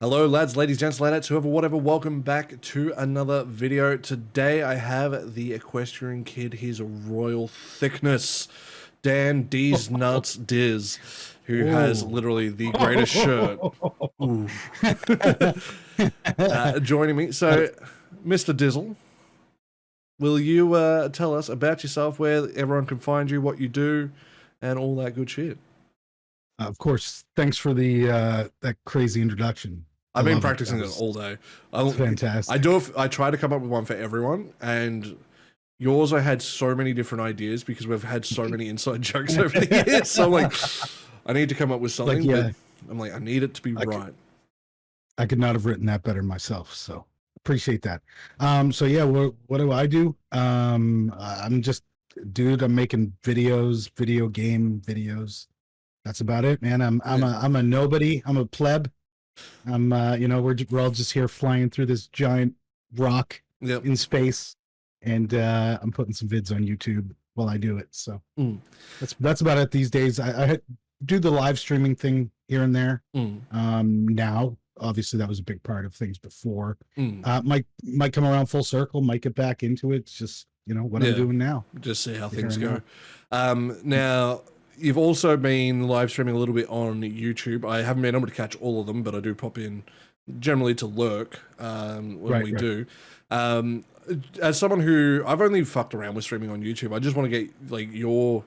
Hello lads, ladies, gents, ladettes, whoever, whatever, welcome back to another video. Today I have the equestrian kid, his royal thickness, DanDizz Nuts Diz, who has Ooh. literally the greatest shirt. Ooh. Joining me. So, Mr. Dizzle, will you tell us about yourself, where everyone can find you, what you do, and all that good shit? Of course. Thanks for the that crazy introduction. I I've been love it. practicing it all day. It's fantastic. I try to come up with one for everyone, and yours I had so many different ideas because we've had so many inside jokes over the years. So I'm like, I need to come up with something. Like, yeah, but I'm like, I need it to be right. I could not have written that better myself. So appreciate that. So yeah, what do I do? I'm just dude. I'm making videos, video game videos. That's about it, man. I'm a nobody. I'm a pleb. We're all just here flying through this giant rock in space, and I'm putting some vids on YouTube while I do it. So that's about it these days. I do the live streaming thing here and there. Now, obviously, that was a big part of things before. Might come around full circle. Might get back into it. It's just what I'm doing now. Just see how things go. Now. You've also been live streaming a little bit on YouTube. I haven't been able to catch all of them, but I do pop in generally to lurk when we do. As someone who I've only fucked around with streaming on YouTube, I just want to get like your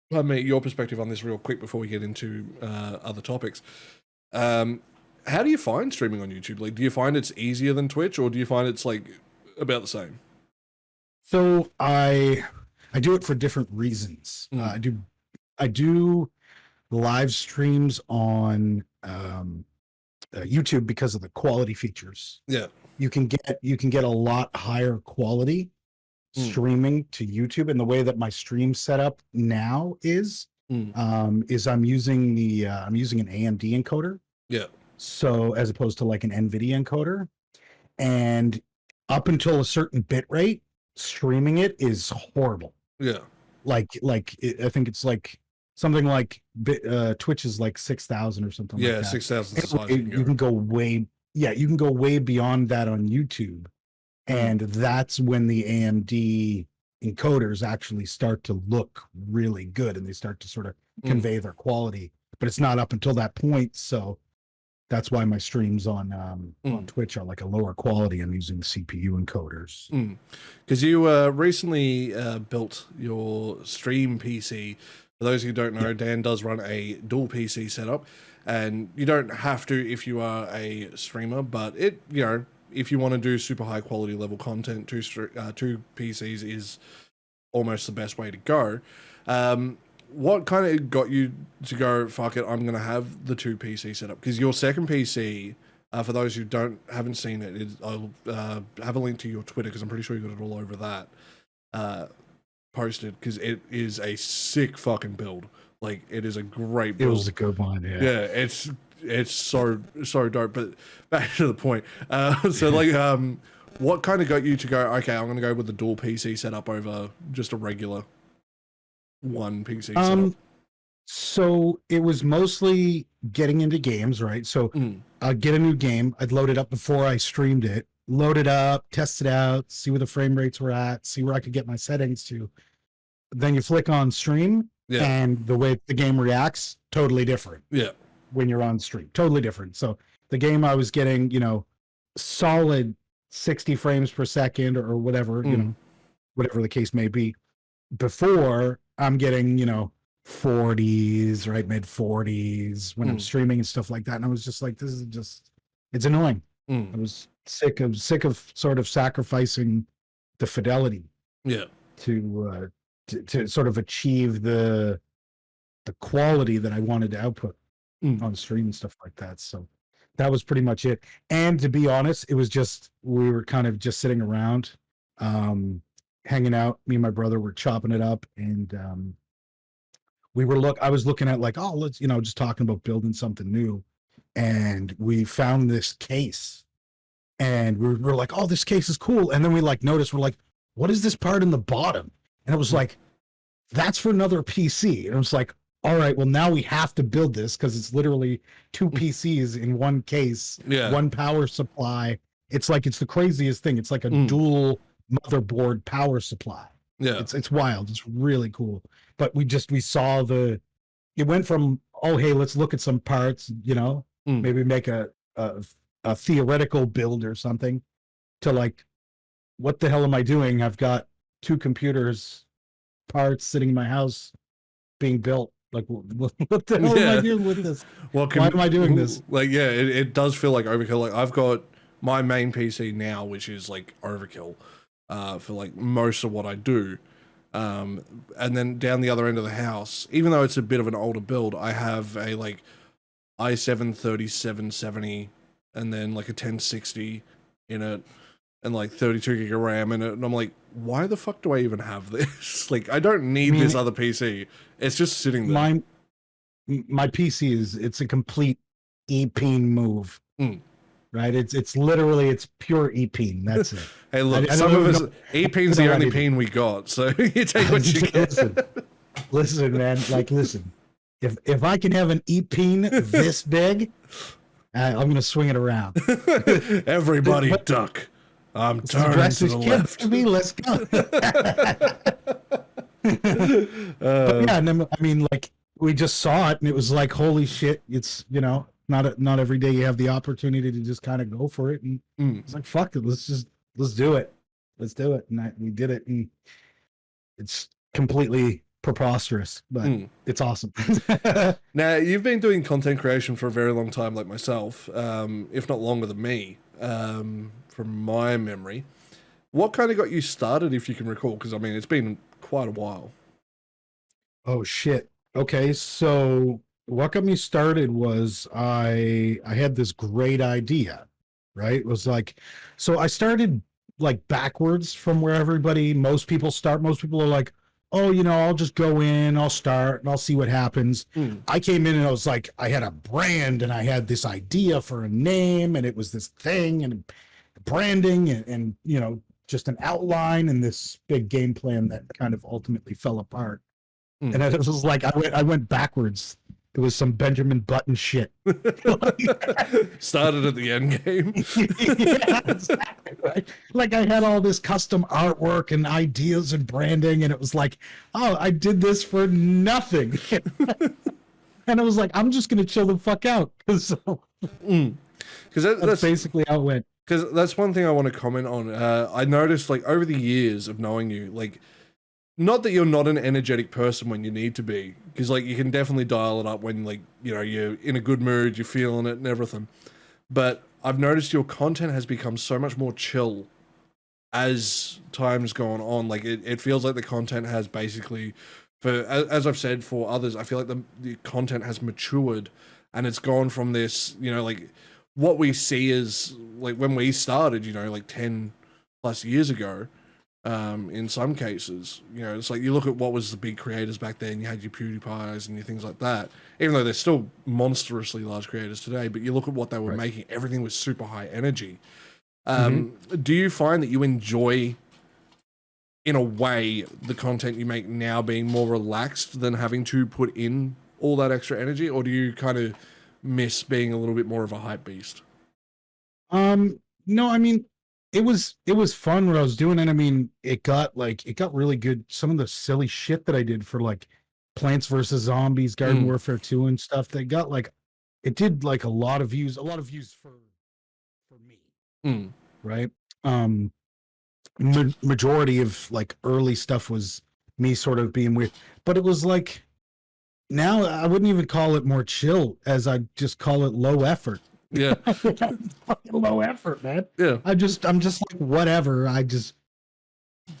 perspective on this real quick before we get into other topics. How do you find streaming on YouTube? Like, do you find it's easier than Twitch, or do you find it's like about the same? So I do it for different reasons. I do live streams on YouTube because of the quality features. Yeah, you can get a lot higher quality streaming to YouTube, and the way that my stream setup now is I'm using I'm using an AMD encoder. Yeah. So as opposed to like an NVIDIA encoder, and up until a certain bit rate, streaming it is horrible. Yeah. I think it's like something like Twitch is like 6,000 or something. Yeah, like that. 6,000. You can go way beyond that on YouTube, and that's when the AMD encoders actually start to look really good, and they start to sort of convey their quality. But it's not up until that point, so that's why my streams on Twitch are like a lower quality. I'm using CPU encoders. Because you recently built your stream PC. For those who don't know, Dan does run a dual PC setup, and you don't have to if you are a streamer, but if you want to do super high quality level content, two PCs is almost the best way to go. What kind of got you to go, fuck it, I'm going to have the two PC setup? Because your second PC, for those who haven't seen it, I'll have a link to your Twitter, because I'm pretty sure you got it all over that. Posted, because it is a sick fucking build. Like, it is a great build. It was a good one. Yeah, it's so dope. But back to the point. So like, what kind of got you to go, okay, I'm gonna go with the dual PC setup over just a regular one PC setup? So it was mostly getting into games, right? So I'd get a new game, I'd load it up before I streamed it, load it up, test it out, see where the frame rates were at, see where I could get my settings to. Then you flick on stream, and the way the game reacts, totally different. Yeah. When you're on stream, totally different. So the game I was getting, solid 60 frames per second or whatever, whatever the case may be. Before, I'm getting, 40s, right, mid 40s when I'm streaming and stuff like that. And I was just like, it's annoying. I was sick of sort of sacrificing the fidelity to sort of achieve the quality that I wanted to output on stream and stuff like that. So that was pretty much it. And to be honest, it was just, we were kind of just sitting around, hanging out. Me and my brother were chopping it up, and I was looking at like, oh, let's, just talking about building something new. And we found this case, and we were like, oh, this case is cool. And then we like noticed, we're like, what is this part in the bottom? And it was like, that's for another PC. And it was like, all right, well now we have to build this because it's literally two PCs in one case, Yeah. one power supply. It's like it's the craziest thing. It's like a Mm. dual motherboard power supply. Yeah. It's wild. It's really cool. But we saw it went from, oh hey, let's look at some parts, you know, maybe make a theoretical build or something, to like, what the hell am I doing? I've got two computers parts sitting in my house being built. Like, what the hell am I doing with this? Well, why am I doing this? Like, yeah, it does feel like overkill. Like, I've got my main PC now, which is like overkill for like most of what I do. And then down the other end of the house, even though it's a bit of an older build, I have a like i7 3770 and then like a 1060 in it and like 32 gig of RAM in it. And I'm like, why the fuck do I even have this? Like, I don't need this other PC. It's just sitting there. My PC it's a complete e-peen move. Right? It's literally, it's pure e-peen. That's it. Hey, look, some of us, e-peen's the only peen we got, so you take what you get. Listen, man, like, listen. If I can have an e-peen this big, I'm gonna swing it around. Everybody duck. I'm turning to the left. To me, let's go. But yeah, and then, I mean, like, we just saw it, and it was like, holy shit! It's, you know, not every day you have the opportunity to just kind of go for it, and it's like, fuck it, let's do it, and we did it, and it's completely preposterous, but it's awesome. Now, you've been doing content creation for a very long time, like myself, if not longer than me, from my memory. What kind of got you started, if you can recall? Because I mean, it's been quite a while. Oh shit. Okay, so what got me started was I had this great idea, right? It was like, so I started like backwards from where most people start. Most people are like, oh, you know, I'll just go in, I'll start, and I'll see what happens. I came in and I was like, I had a brand and I had this idea for a name, and it was this thing and branding and you know, just an outline and this big game plan that kind of ultimately fell apart. And it was like, I went backwards. It was some Benjamin Button shit. Started at the end game. Yeah, exactly, right? Like, I had all this custom artwork and ideas and branding, and it was like, oh, I did this for nothing. And I was like, I'm just gonna chill the fuck out. Because that's basically how it went. Because that's one thing I want to comment on. I noticed, like, over the years of knowing you, like, not that you're not an energetic person when you need to be, because like you can definitely dial it up when, like, you know, you're in a good mood, you're feeling it and everything. But I've noticed your content has become so much more chill as time's gone on. Like, it feels like the content has basically, as I've said for others, I feel like the content has matured, and it's gone from this, you know, like what we see is like when we started, you know, like 10 plus years ago. In some cases, you know, it's like you look at what was the big creators back then. You had your PewDiePies and your things like that, even though they're still monstrously large creators today. But you look at what they were making, everything was super high energy. Do you find that you enjoy, in a way, the content you make now being more relaxed than having to put in all that extra energy, or do you kind of miss being a little bit more of a hype beast? No, I mean, it was fun what I was doing, and I mean, it got really good. Some of the silly shit that I did for like Plants vs Zombies, Garden Warfare 2 and stuff, they got like, it did like a lot of views for me. Right? Majority of like early stuff was me sort of being weird, but it was like, now I wouldn't even call it more chill, as I just call it low effort. Yeah. Fucking low effort, man. Yeah. I'm just like, whatever. I just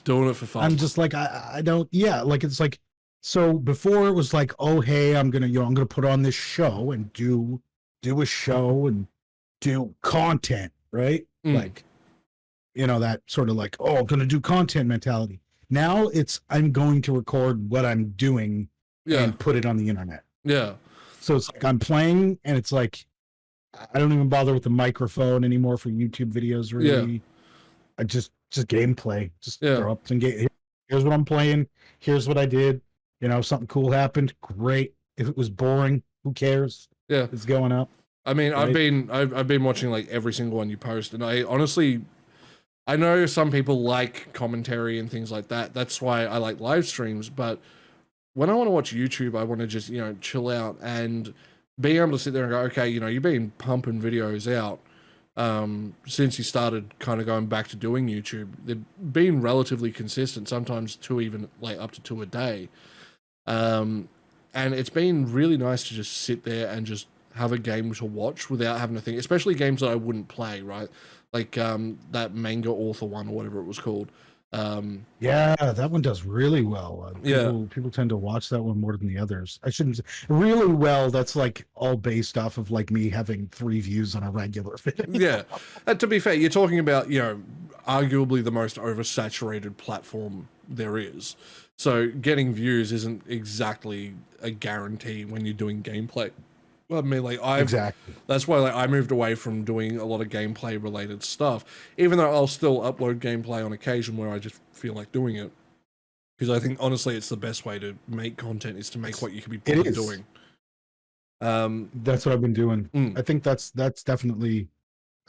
doing it for fun. I'm just like, I don't, yeah. Like, it's like, so before it was like, oh, hey, I'm going to put on this show and do a show and do content, right? Like, you know, that sort of like, oh, I'm going to do content mentality. Now it's, I'm going to record what I'm doing and put it on the internet. Yeah. So it's like I'm playing, and it's like, I don't even bother with the microphone anymore for YouTube videos, really. Yeah. I just gameplay. Just throw up some game. Here's what I'm playing. Here's what I did. You know, something cool happened. Great. If it was boring, who cares? Yeah. It's going up. I mean, Right? I've been watching like every single one you post, and I honestly, I know some people like commentary and things like that. That's why I like live streams. But when I want to watch YouTube, I want to just chill out and being able to sit there and go, okay, you've been pumping videos out since you started kind of going back to doing YouTube. They've been relatively consistent, sometimes even like up to 2 a day. And it's been really nice to just sit there and just have a game to watch without having to think, especially games that I wouldn't play, right? Like that manga author one or whatever it was called. Yeah, that one does really well. Yeah. People tend to watch that one more than the others. I shouldn't say really well. That's like all based off of like me having 3 views on a regular video. Yeah. To be fair, you're talking about, arguably the most oversaturated platform there is. So getting views isn't exactly a guarantee when you're doing gameplay. I mean, like Exactly. that's why like I moved away from doing a lot of gameplay related stuff, even though I'll still upload gameplay on occasion where I just feel like doing it. Because I think honestly, it's the best way to make content is to make what you can be bothered doing. That's what I've been doing. Mm. I think that's definitely.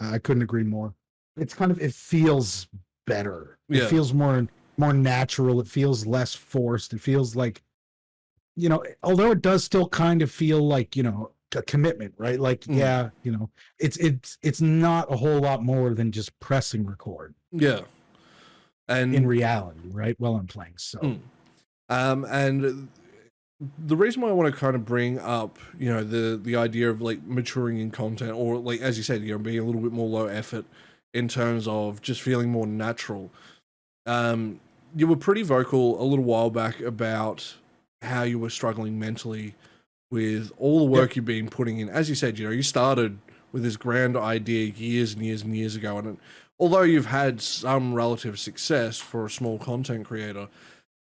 I couldn't agree more. It's kind of it feels better. It feels more natural. It feels less forced. It feels like, although it does still kind of feel like a commitment, right? Like it's not a whole lot more than just pressing record. Yeah. And in reality, right? While I'm playing, so. And the reason why I want to kind of bring up, the idea of like maturing in content, or like as you said, being a little bit more low effort in terms of just feeling more natural. You were pretty vocal a little while back about how you were struggling mentally with all the work you've been putting in. As you said, you started with this grand idea years and years and years ago, and although you've had some relative success for a small content creator,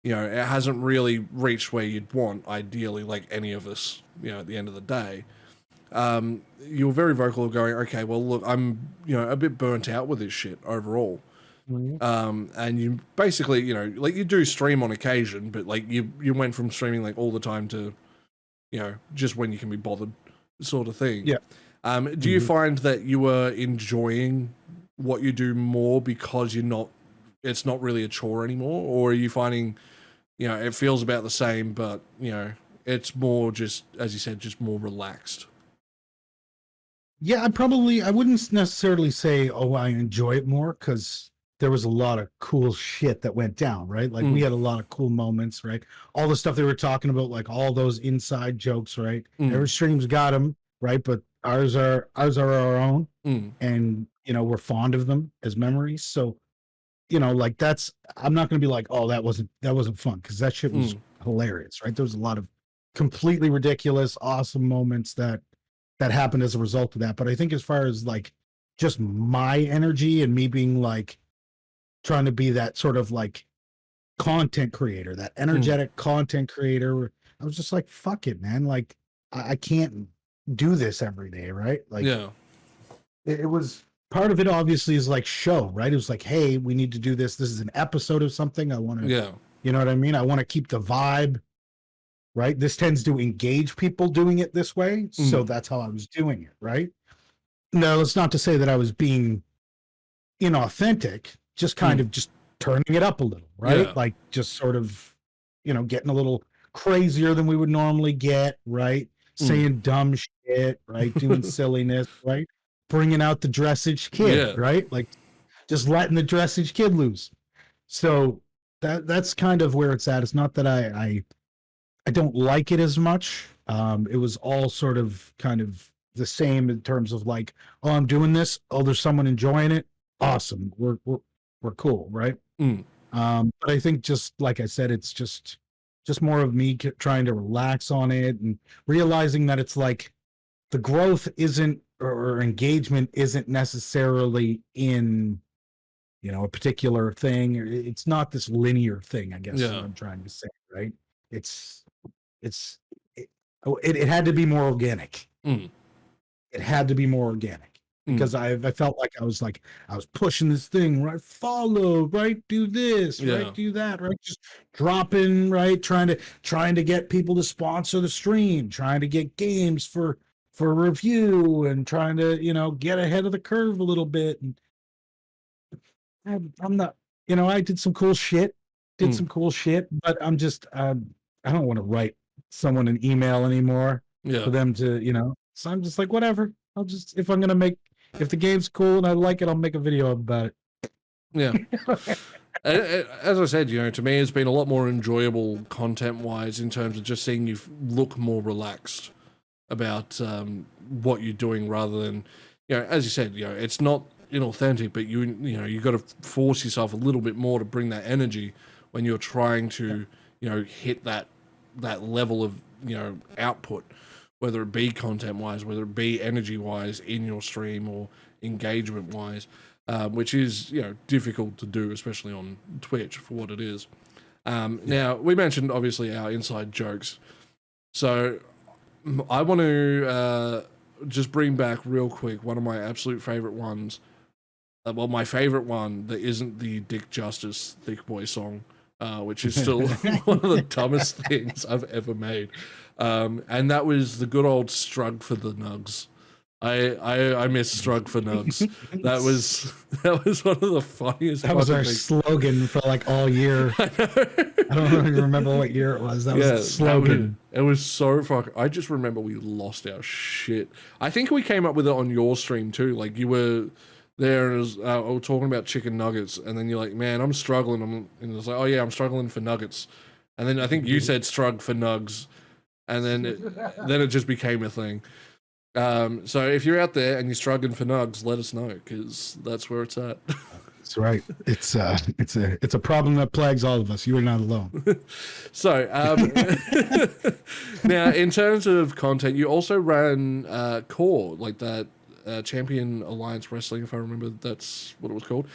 it hasn't really reached where you'd want, ideally, like any of us, at the end of the day. You were very vocal of going, okay, well, look, I'm, a bit burnt out with this shit overall. Mm-hmm. And you basically, like you do stream on occasion, but like you went from streaming like all the time to, just when you can be bothered sort of thing. Yeah. Do you find that you were enjoying what you do more because it's not really a chore anymore? Or are you finding, it feels about the same, but, it's more just, as you said, just more relaxed? Yeah, I wouldn't necessarily say, oh, I enjoy it more, because there was a lot of cool shit that went down, right? Like we had a lot of cool moments, right? All the stuff they were talking about, like all those inside jokes, right? Every stream's got them, right? But ours are our own, and we're fond of them as memories. So, like I'm not gonna be like, oh, that wasn't fun, because that shit was hilarious, right? There was a lot of completely ridiculous, awesome moments that happened as a result of that. But I think as far as like just my energy and me being like trying to be that sort of like content creator, that energetic content creator, I was just like, fuck it, man. Like I can't do this every day, right? Like it was part of it obviously is like show, right? It was like, hey, we need to do this. This is an episode of something. I want to, you know what I mean? I want to keep the vibe, right? This tends to engage people doing it this way. So that's how I was doing it, right? No, it's not to say that I was being inauthentic, just kind of just turning it up a little, right? Like just sort of, getting a little crazier than we would normally get, right? Saying dumb shit, right? Doing silliness, right? Bringing out the dressage kid, right? Like just letting the dressage kid loose. So that's kind of where it's at. It's not that I don't like it as much. It was all sort of kind of the same in terms of like, oh, I'm doing this. Oh, there's someone enjoying it. Awesome. We're cool, right? But I think just like I said, it's just more of me trying to relax on it and realizing that it's like the growth isn't or engagement isn't necessarily in a particular thing. It's not this linear thing, I guess is what I'm trying to say, right? It had to be more organic. It had to be more organic. because I felt like I was pushing this thing, right? Follow, right? Do this, Yeah. right? Do that, right? Just dropping, right? Trying to get people to sponsor the stream, trying to get games for review, and trying to, get ahead of the curve a little bit. And I'm not, I did some cool shit, but I'm just, I don't want to write someone an email anymore for them to, so I'm just like, whatever. I'll just, if the game's cool and I like it, I'll make a video about it. Yeah. As I said, to me, it's been a lot more enjoyable content-wise in terms of just seeing you look more relaxed about what you're doing, rather than, as you said, it's not inauthentic, but you got to force yourself a little bit more to bring that energy when you're trying to, hit that level of, output, whether it be content-wise, whether it be energy-wise in your stream or engagement-wise, which is, difficult to do, especially on Twitch for what it is. Now, we mentioned, obviously, our inside jokes. So I want to just bring back real quick one of my absolute favorite ones. Well, my favorite one that isn't the Dick Justice Thick Boy song, which is still one of the dumbest things I've ever made. And that was the good old Strug for the Nugs. I miss Strug for Nugs. That was one of the funniest. That was our slogan for like all year. I don't really remember what year it was. That was the slogan. It was so fucking. I just remember we lost our shit. I think we came up with it on your stream too. Like, you were there and I was talking about chicken nuggets, and then you're like, "Man, I'm struggling." And it was like, "Oh yeah, I'm struggling for nuggets." And then I think you said "Strug for Nugs," and then it just became a thing. So if you're out there and you're struggling for nugs, let us know, because that's where it's at. That's right. It's a problem that plagues all of us. You are not alone. So now, in terms of content, you also ran Core, like that Champion Alliance Wrestling, if I remember that's what it was called.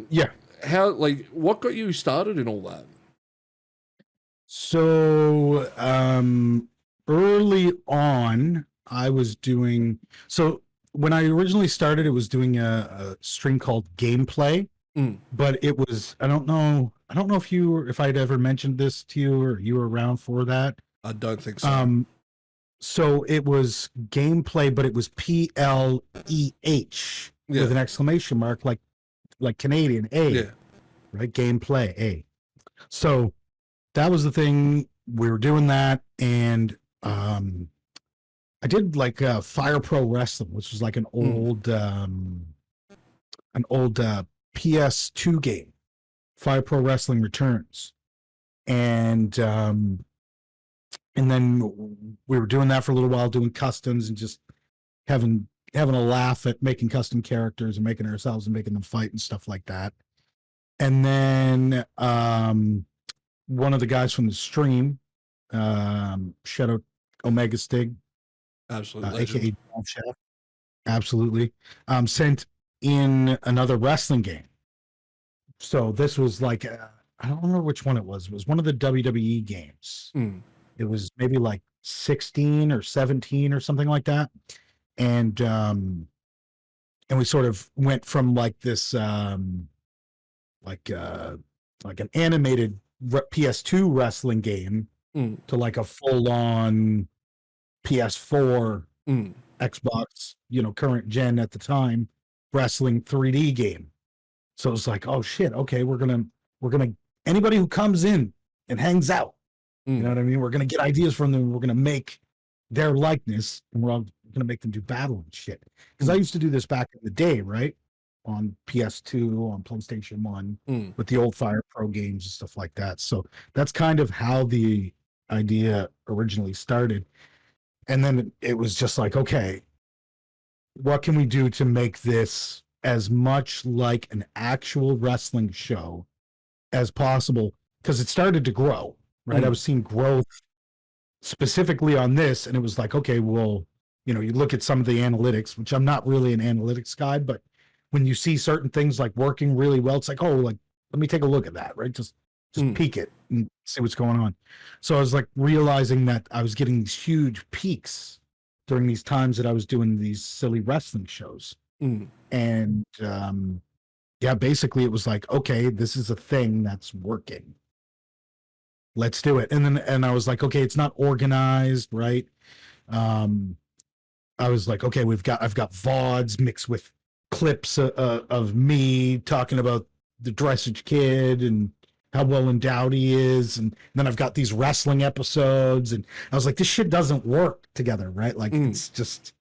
Yeah. How, like, what got you started in all that? So early on, I was doing, so when I originally started, it was doing a stream called Gameplay, but it was, I don't know if I'd ever mentioned this to you, or you were around for that. I don't think so. So it was Gameplay, but it was PLEH with an exclamation mark, like Canadian A, right? Gameplay A. So that was the thing. We were doing that, and I did like Fire Pro Wrestling, which was like an old PS2 game, Fire Pro Wrestling Returns, and then we were doing that for a little while, doing customs and just having a laugh at making custom characters and making ourselves and making them fight and stuff like that. And then one of the guys from the stream, shout out Omega Stig, absolutely, aka Chef, absolutely, sent in another wrestling game. So this was like I don't remember which one it was. It was one of the WWE games. It was maybe like 16 or 17 or something like that, and we sort of went from like this like an animated PS2 wrestling game to like a full-on PS4 Xbox, current gen at the time, wrestling 3D game. So it was like, oh shit, okay, we're gonna anybody who comes in and hangs out, you know what I mean, we're gonna get ideas from them, we're gonna make their likeness, and we're all gonna make them do battle and shit. Because I used to do this back in the day, right, on PS2, on PlayStation 1, with the old Fire Pro games and stuff like that. So that's kind of how the idea originally started. And then it was just like, okay, what can we do to make this as much like an actual wrestling show as possible? Because it started to grow, right? I was seeing growth specifically on this, and it was like, okay, well, you look at some of the analytics, which I'm not really an analytics guy, but when you see certain things like working really well, it's like, oh, like, let me take a look at that, right? Just peek it and see what's going on. So I was like realizing that I was getting these huge peaks during these times that I was doing these silly wrestling shows. Mm. And yeah, basically it was like, okay, this is a thing that's working. Let's do it. And I was like, okay, it's not organized, right? Um, I was like, okay, I've got VODs mixed with clips of me talking about the Dressage Kid and how well endowed he is, and then I've got these wrestling episodes, and I was like, this shit doesn't work together, right? Like it's just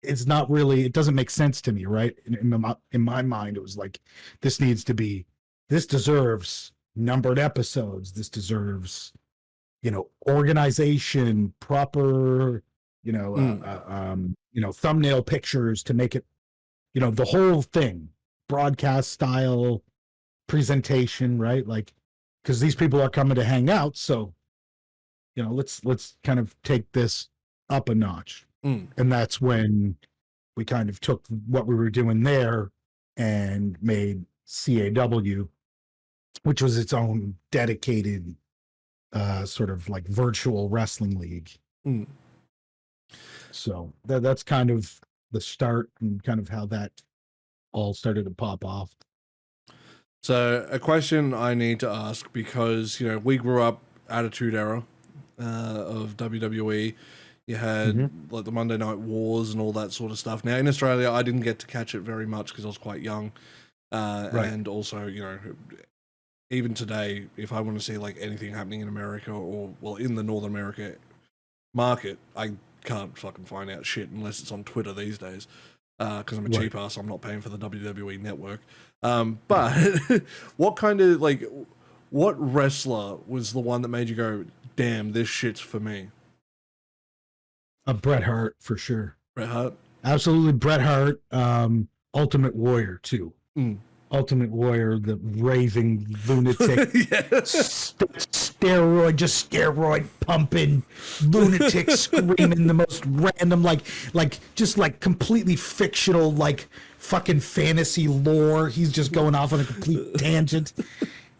it's not really, it doesn't make sense to me, right? In my mind, it was like, this deserves numbered episodes. This deserves, organization, proper, thumbnail pictures to make it, the whole thing, broadcast style presentation, right? Like, because these people are coming to hang out, so let's kind of take this up a notch. And that's when we kind of took what we were doing there and made CAW, which was its own dedicated sort of like virtual wrestling league. So that's kind of the start and kind of how that all started to pop off. So a question I need to ask, because we grew up Attitude Era of WWE. You had like the Monday Night Wars and all that sort of stuff. Now in Australia, I didn't get to catch it very much because I was quite young, right. And also even today, if I want to see like anything happening in America or in the North America market, I can't fucking find out shit unless it's on Twitter these days. Because I'm a cheap ass, I'm not paying for the WWE network. But what wrestler was the one that made you go, damn, this shit's for me? Bret Hart, for sure. Bret Hart? Absolutely, Bret Hart. Ultimate Warrior, too. Ultimate Warrior, the raving lunatic, steroid pumping lunatic, screaming the most random, just completely fictional, like fucking fantasy lore. He's just going off on a complete tangent.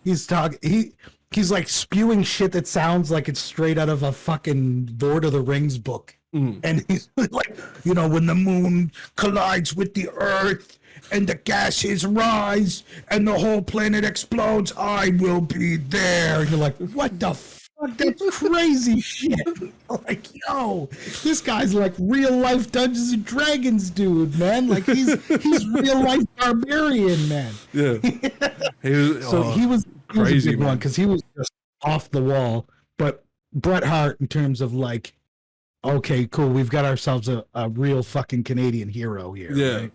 He's like spewing shit that sounds like it's straight out of a fucking Lord of the Rings book. And he's like, when the moon collides with the earth and the gases rise and the whole planet explodes, I will be there. And you're like, what the fuck? That's crazy shit. Like, yo, this guy's like real life Dungeons and Dragons dude, man. Like he's real life barbarian, man. Yeah. He was crazy, a big one because he was just off the wall. But Bret Hart, in terms of like, okay, cool, we've got ourselves a real fucking Canadian hero here. Yeah. Right?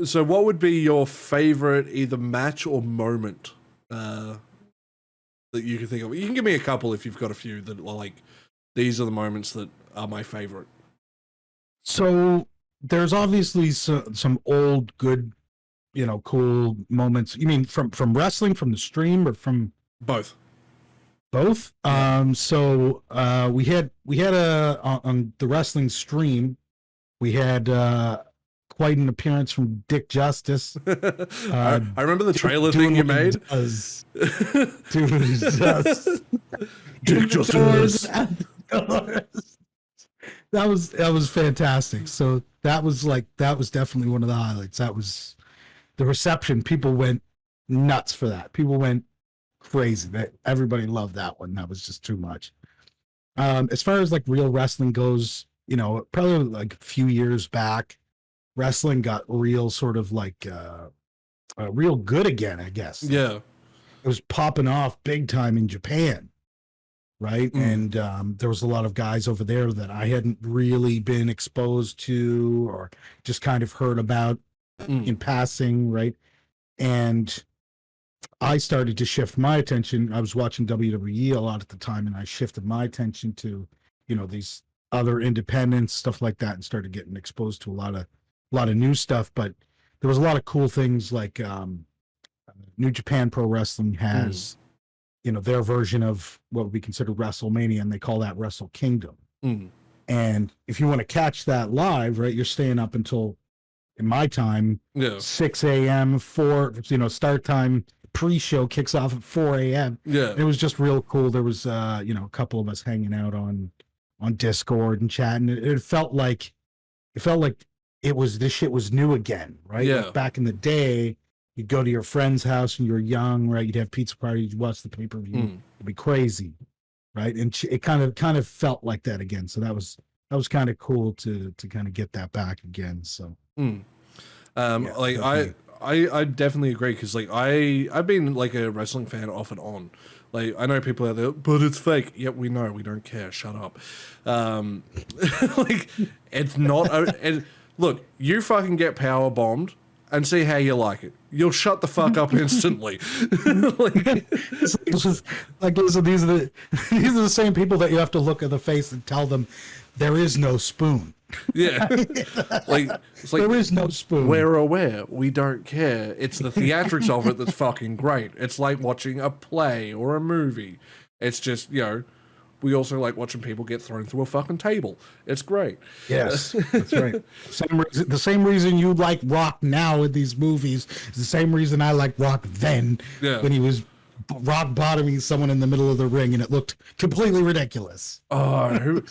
So what would be your favorite either match or moment that you can think of? You can give me a couple if you've got a few that are like, these are the moments that are my favorite. So there's obviously some old good, cool moments. You mean from wrestling, from the stream, or from both? Both. So we had on the wrestling stream, we had quite an appearance from Dick Justice. I remember the trailer thing you made. Dick Justice. That was fantastic. So that was definitely one of the highlights. That was the reception. People went nuts for that. People went crazy. That everybody loved that one. That was just too much. As far as like real wrestling goes, probably like a few years back, wrestling got real sort of like real good again, I guess. Yeah. It was popping off big time in Japan, right? And there was a lot of guys over there that I hadn't really been exposed to or just kind of heard about in passing, right? And I started to shift my attention. I was watching WWE a lot at the time, and I shifted my attention to, these other independents, stuff like that, and started getting exposed to a lot of new stuff. But there was a lot of cool things like New Japan Pro Wrestling has, their version of what would be considered WrestleMania, and they call that Wrestle Kingdom. And if you want to catch that live, right, you're staying up until, in my time, 6 a.m. Start time. Pre-show kicks off at 4 a.m. Yeah, it was just real cool. There was a couple of us hanging out on Discord and chatting. It felt like it felt like this shit was new again, right? Yeah. Like back in the day, you'd go to your friend's house and you were young, right? You'd have pizza parties, you'd watch the pay-per-view, it'd be crazy, right? And it kind of felt like that again. So that was kind of cool to kind of get that back again. So like definitely. I definitely agree, because like I've been like a wrestling fan off and on. Like, I know people out there, but it's fake. Yep, we know. We don't care. Shut up. Like, it's not. And look, you fucking get power bombed and see how you like it. You'll shut the fuck up instantly. Like, listen, these are the same people that you have to look at the face and tell them there is no spoon. yeah, like it's like, there is no spoon. we're aware. We don't care. It's the theatrics of it that's fucking great. It's like watching a play or a movie. It's just, we also like watching people get thrown through a fucking table. It's great. Yes, that's right. The same reason you like Rock now in these movies is the same reason I like Rock then, when he was rock bottoming someone in the middle of the ring and it looked completely ridiculous. Oh,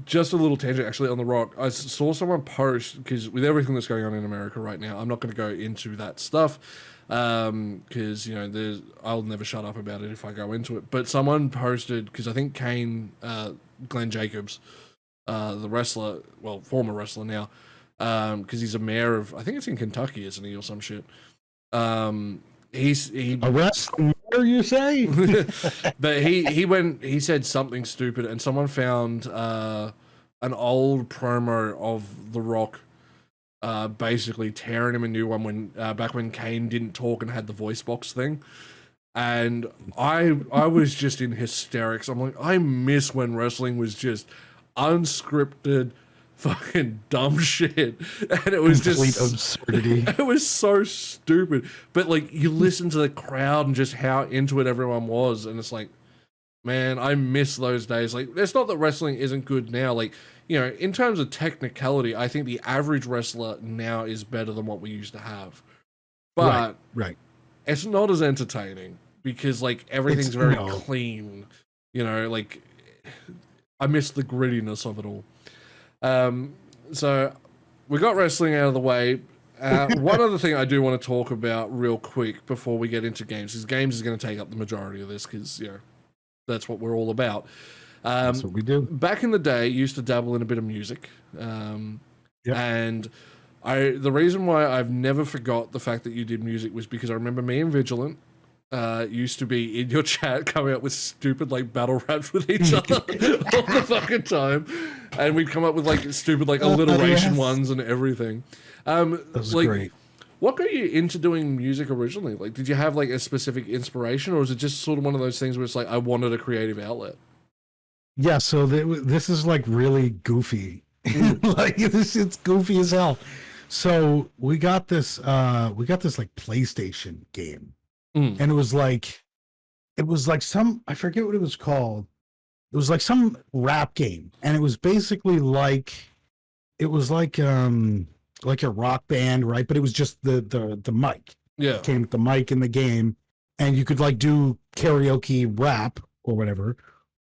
just a little tangent actually on The Rock. I saw someone post, because with everything that's going on in America right now, I'm not going to go into that stuff, because I'll never shut up about it if I go into it. But someone posted, because I think Kane, Glenn Jacobs, the wrestler, well, former wrestler now, because he's a mayor of, I think it's in Kentucky, isn't he, or some shit. He a wrestling mayor, you say? But he said something stupid, and someone found an old promo of The Rock, basically tearing him a new one when back when Kane didn't talk and had the voice box thing. And I was just in hysterics. I'm like, I miss when wrestling was just unscripted fucking dumb shit, and it was Complete just absurdity. It was so stupid, but like, you listen to the crowd and just how into it everyone was, and it's like, man, I miss those days. Like, it's not that wrestling isn't good now. Like, in terms of technicality, I think the average wrestler now is better than what we used to have, but right. It's not as entertaining, because like everything's very clean. Like, I miss the grittiness of it all. So we got wrestling out of the way. One other thing I do want to talk about real quick before we get into games, is games is going to take up the majority of this, because that's what we're all about. That's what we do. Back in the day, used to dabble in a bit of music, and the reason why I've never forgot the fact that you did music was because I remember me and Vigilant used to be in your chat coming up with stupid like battle raps with each other all the fucking time, and we'd come up with like stupid like alliteration ones and everything. That's like, great. What got you into doing music originally? Like, did you have like a specific inspiration, or is it just sort of one of those things where it's like, I wanted a creative outlet? Yeah, so this is like really goofy. Like, it's goofy as hell. So we got this like PlayStation game. And it was like some, I forget what it was called. It was like some rap game, and it was basically like a rock band, right? But it was just the mic. Yeah, it came with the mic in the game, and you could like do karaoke rap or whatever,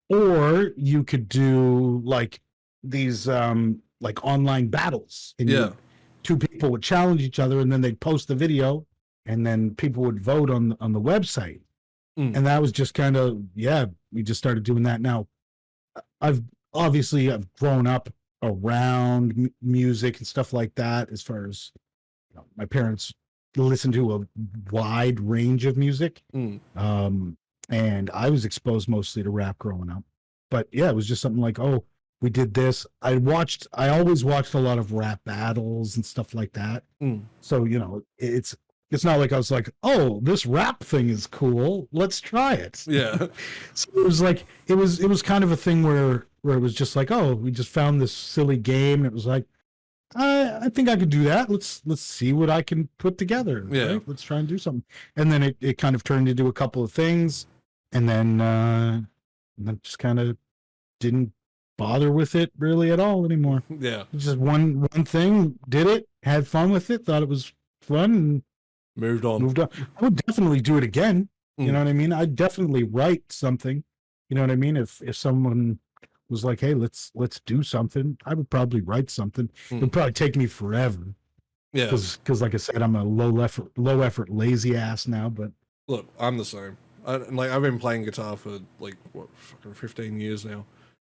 or you could do like these like online battles. And two people would challenge each other, and then they'd post the video, and then people would vote on the website. And that was just kind of, we just started doing that. Now, I've grown up around music and stuff like that, as far as my parents listened to a wide range of music. And I was exposed mostly to rap growing up. But yeah, it was just something like, oh, we did this. I always watched a lot of rap battles and stuff like that. So, it's not like I was like, oh, this rap thing is cool, let's try it. Yeah. So it was like, it was kind of a thing where it was just like, oh, we just found this silly game. It was like, I think I could do that. Let's see what I can put together. Yeah. Right? Let's try and do something. And then it kind of turned into a couple of things, and then just kind of didn't bother with it really at all anymore. Yeah. Just one thing, did it, had fun with it, thought it was fun, and moved on. I would definitely do it again. You know what I mean? I'd definitely write something. You know what I mean? If someone was like, hey, let's do something, I would probably write something. It would probably take me forever. Yeah. Because like I said, I'm a low effort, lazy ass now. But look, I'm the same. I've been playing guitar for like what, fucking 15 years now,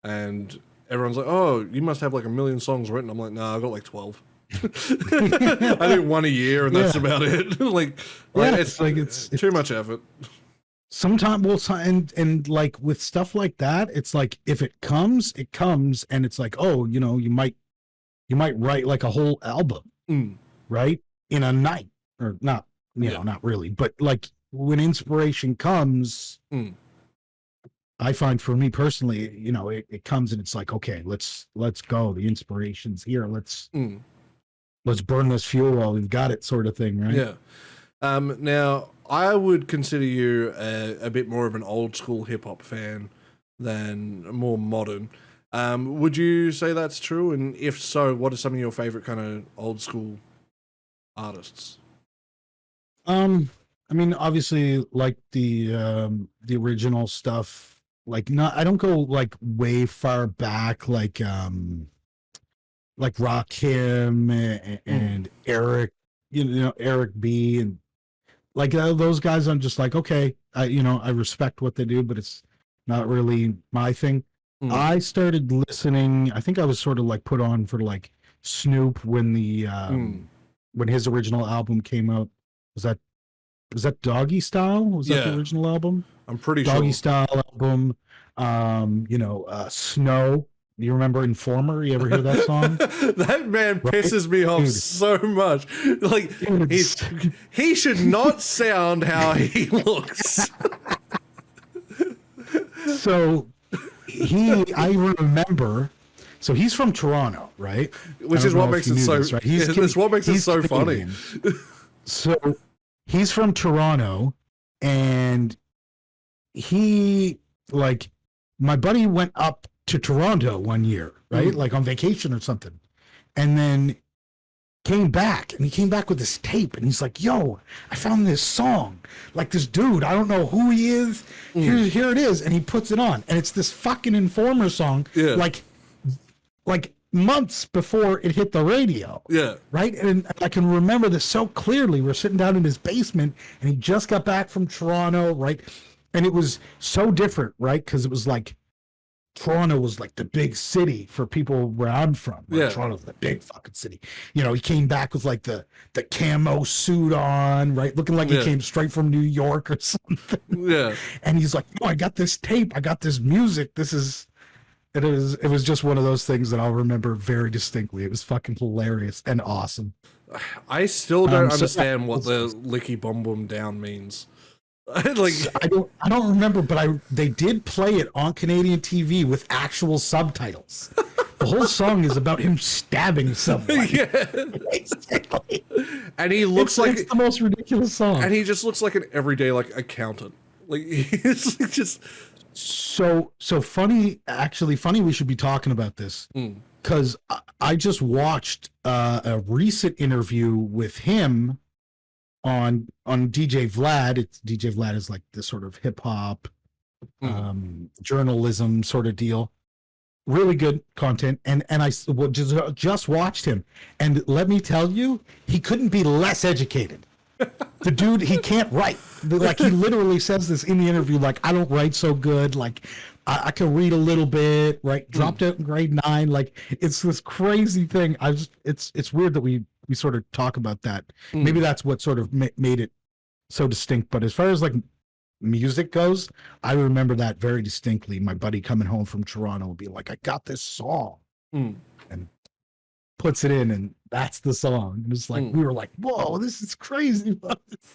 and everyone's like, "Oh, you must have like a million songs written." I'm like, "Nah, I've got like 12." I do one a year, and that's about it. It's too much effort. Sometimes and like with stuff like that, it's like if it comes, and it's like, oh, you might write like a whole album, right, in a night, or not, not really, but like when inspiration comes, I find for me personally, it comes and it's like, okay, let's go. The inspiration's here. Let's burn this fuel while we've got it, sort of thing, right? Yeah. Now I would consider you a bit more of an old school hip hop fan than more modern. Would you say that's true? And if so, what are some of your favorite kind of old school artists? I mean, obviously, like the original stuff. Like, not, I don't go like way far back, like Rakim and Eric, Eric B, and like those guys. I'm just like, okay, I respect what they do, but it's not really my thing. I started listening. I think I was sort of like put on for like Snoop when when his original album came out. Was that Doggy Style? Was that the original album? I'm pretty Doggy sure. Style album. Snow. You remember Informer? You ever hear that song? That man pisses me off so much. Like, he should not sound how he looks. So I remember. So he's from Toronto, right? Which is what makes it so. Right? It's what makes it so funny. So he's from Toronto, and he, like, my buddy went up to Toronto one year, right? Like on vacation or something. And then came back, and he came back with this tape, and he's like, yo, I found this song. Like, this dude, I don't know who he is. Here it is. And he puts it on. And it's this fucking Informer song. Yeah. Like months before it hit the radio. Yeah. Right? And I can remember this so clearly. We're sitting down in his basement, and he just got back from Toronto, right? And it was so different, right? Because it was like, Toronto was like the big city for people where I'm from. Right? Yeah. Toronto's the big fucking city. He came back with like the camo suit on, right? Looking like he came straight from New York or something. Yeah. And he's like, oh, I got this tape. I got this music. It was just one of those things that I'll remember very distinctly. It was fucking hilarious and awesome. I still don't understand what the licky bum bum down means. Like, I don't remember, but they did play it on Canadian TV with actual subtitles. The whole song is about him stabbing someone. Yeah. Basically. And he looks it's the most ridiculous song. And he just looks like an everyday like accountant. Like, he's just so funny. Actually, funny we should be talking about this because I just watched a recent interview with him on DJ Vlad. It's DJ Vlad is like this sort of hip hop journalism sort of deal. Really good content, and I just watched him, and let me tell you, he couldn't be less educated. The dude, he can't write. Like, he literally says this in the interview, like, I don't write so good, like I can read a little bit, right? Dropped out in grade 9. Like, it's this crazy thing. It's weird that we sort of talk about that. Maybe that's what sort of made it so distinct. But as far as like music goes, I remember that very distinctly. My buddy coming home from Toronto would be like, I got this song, and puts it in, and that's the song. And it's like, we were like, whoa, this is crazy.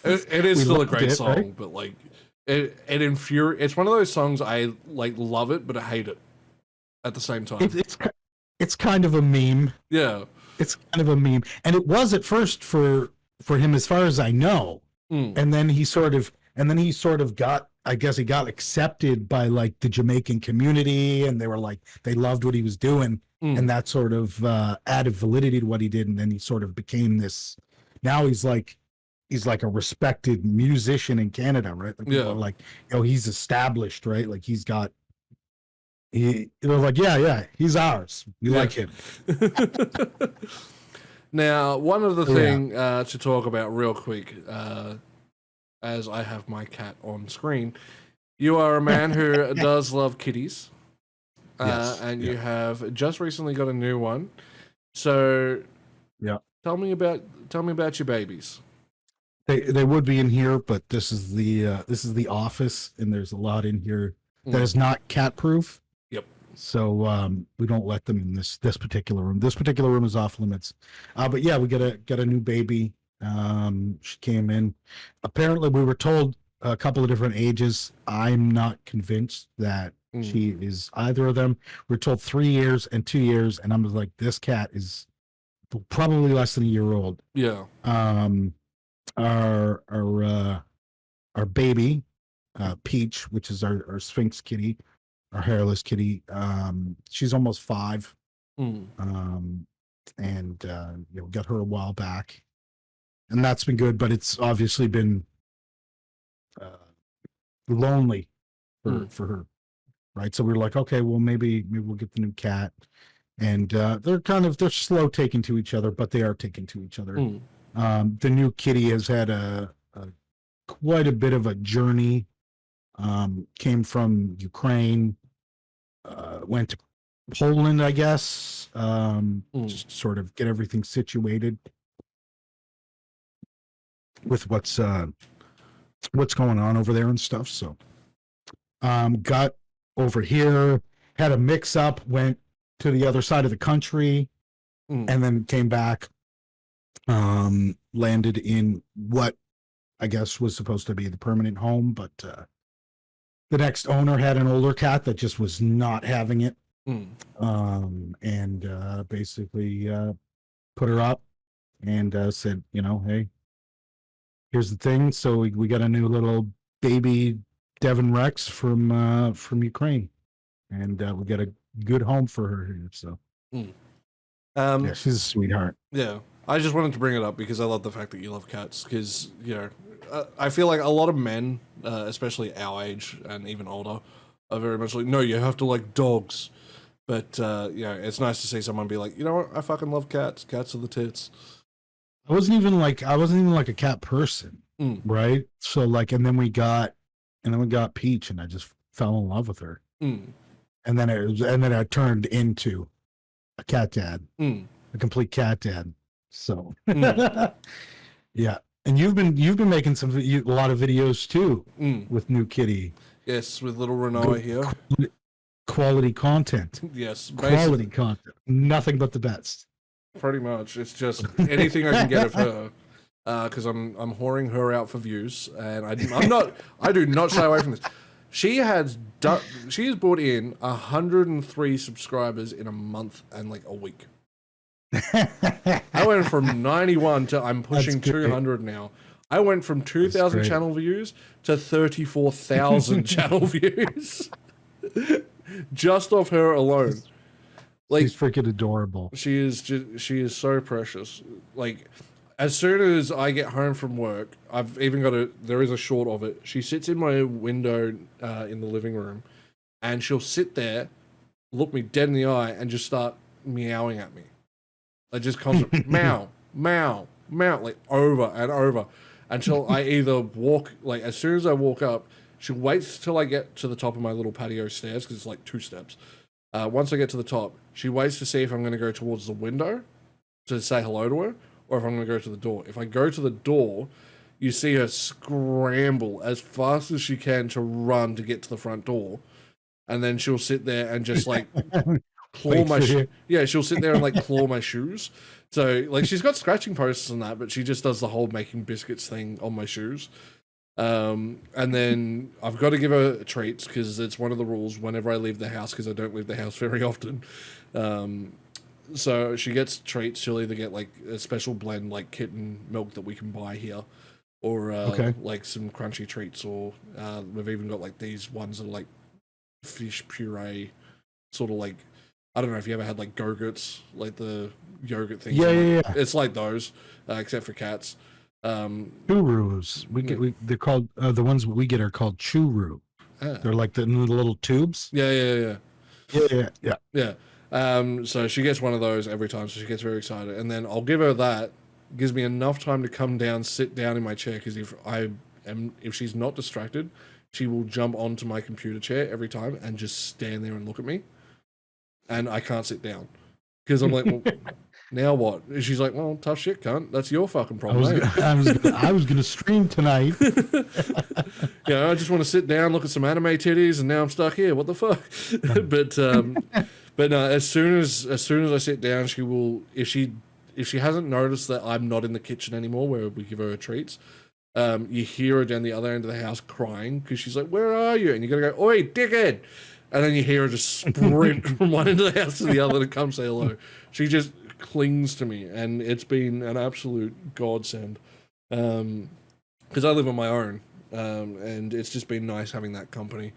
It is still a great song, right? But like, it's one of those songs I like love it, but I hate it at the same time. It's kind of a meme. Yeah. It's kind of a meme. And it was at first for him, as far as I know. And then he sort of got, I guess he got accepted by like the Jamaican community, and they were like, they loved what he was doing. And that sort of added validity to what he did. And then he sort of became this, now he's like a respected musician in Canada, right? Like, people are like, he's established, right? Like, he's got they're like, yeah, he's ours. We like him. Now, one other Yeah. thing to talk about real quick, as I have my cat on screen, you are a man who does love kitties, Yes. and Yeah. you have just recently got a new one. So, Yeah. tell me about your babies. They would be in here, but this is the office, and there's a lot in here that is not cat proof. Yep. So we don't let them in this particular room. This particular room is off limits. But yeah, we got a new baby. She came in. Apparently, we were told a couple of different ages. I'm not convinced that she is either of them. We're told 3 years and 2 years, and I'm like, this cat is probably less than a year old. Yeah. Our baby, Peach, which is our Sphinx kitty, our hairless kitty. She's almost 5. And got her a while back, and that's been good. But it's obviously been lonely for her, right? So we're like, okay, well maybe we'll get the new cat, and they're slow taking to each other, but they are taking to each other. The new kitty has had quite a bit of a journey. Came from Ukraine, went to Poland, I guess, just sort of get everything situated with what's going on over there and stuff. So, got over here, had a mix up, went to the other side of the country, and then came back. Landed in what I guess was supposed to be the permanent home, but the next owner had an older cat that just was not having it. And basically put her up and said, hey, here's the thing. So we got a new little baby Devon Rex from Ukraine, and we got a good home for her here. So yeah, she's a sweetheart. Yeah, I just wanted to bring it up because I love the fact that you love cats. Because I feel like a lot of men, especially our age and even older, are very much like, no, you have to like dogs. But it's nice to see someone be like, you know what, I fucking love cats. Cats are the tits. I wasn't even like a cat person, right? So like, and then we got Peach, and I just fell in love with her. And then I turned into a cat dad, a complete cat dad. So yeah, and you've been making a lot of videos too with new kitty. Yes, with little Renoi here. Quality content. Yes, quality content. Nothing but the best. Pretty much, it's just anything I can get of her, because I'm whoring her out for views, and I do not shy away from this. She has brought in 103 subscribers in a month and like a week. I went from 91 to I'm pushing 200 now. I went from 2,000 channel views to 34,000 channel views. Just off her alone. Like, she's freaking adorable. She is so precious. Like, as soon as I get home from work, I've even there is a short of it. She sits in my window in the living room, and she'll sit there, look me dead in the eye, and just start meowing at me. Like, just constant meow, meow, meow, like over and over, until I either walk, like as soon as I walk up, she'll wait till I get to the top of my little patio stairs, because it's like 2 steps. Once I get to the top, she waits to see if I'm going to go towards the window to say hello to her, or if I'm going to go to the door. If I go to the door, you see her scramble as fast as she can to run to get to the front door, and then she'll sit there and just like claw my shoes. Yeah, she'll sit there and like claw my shoes. So like she's got scratching posts and that, but she just does the whole making biscuits thing on my shoes. And then I've got to give her treats because it's one of the rules whenever I leave the house, because I don't leave the house very often. So she gets treats. She'll either get like a special blend like kitten milk that we can buy here, or like some crunchy treats, or we've even got like these ones that are like fish puree, sort of like, I don't know if you ever had like Go-Gurts, like the yogurt things. Yeah. It's like those, except for cats. Churros. They're called the ones we get are called churro. They're like the little tubes. Yeah. Yeah. So she gets one of those every time, so she gets very excited. And then I'll give her that. Gives me enough time to come down, sit down in my chair, because if she's not distracted, she will jump onto my computer chair every time and just stand there and look at me. And I can't sit down. Because I'm like, well, now what? And she's like, well, tough shit, cunt. That's your fucking problem. I was gonna stream tonight. Yeah, I just want to sit down, look at some anime titties, and now I'm stuck here. What the fuck? but no. As soon as I sit down, she will. If she hasn't noticed that I'm not in the kitchen anymore, where we give her treats, you hear her down the other end of the house crying because she's like, "Where are you?" And you gotta go, "Oi, dickhead!" And then you hear her just sprint from one end of the house to the other to come say hello. She just clings to me, and it's been an absolute godsend. Because I live on my own, and it's just been nice having that company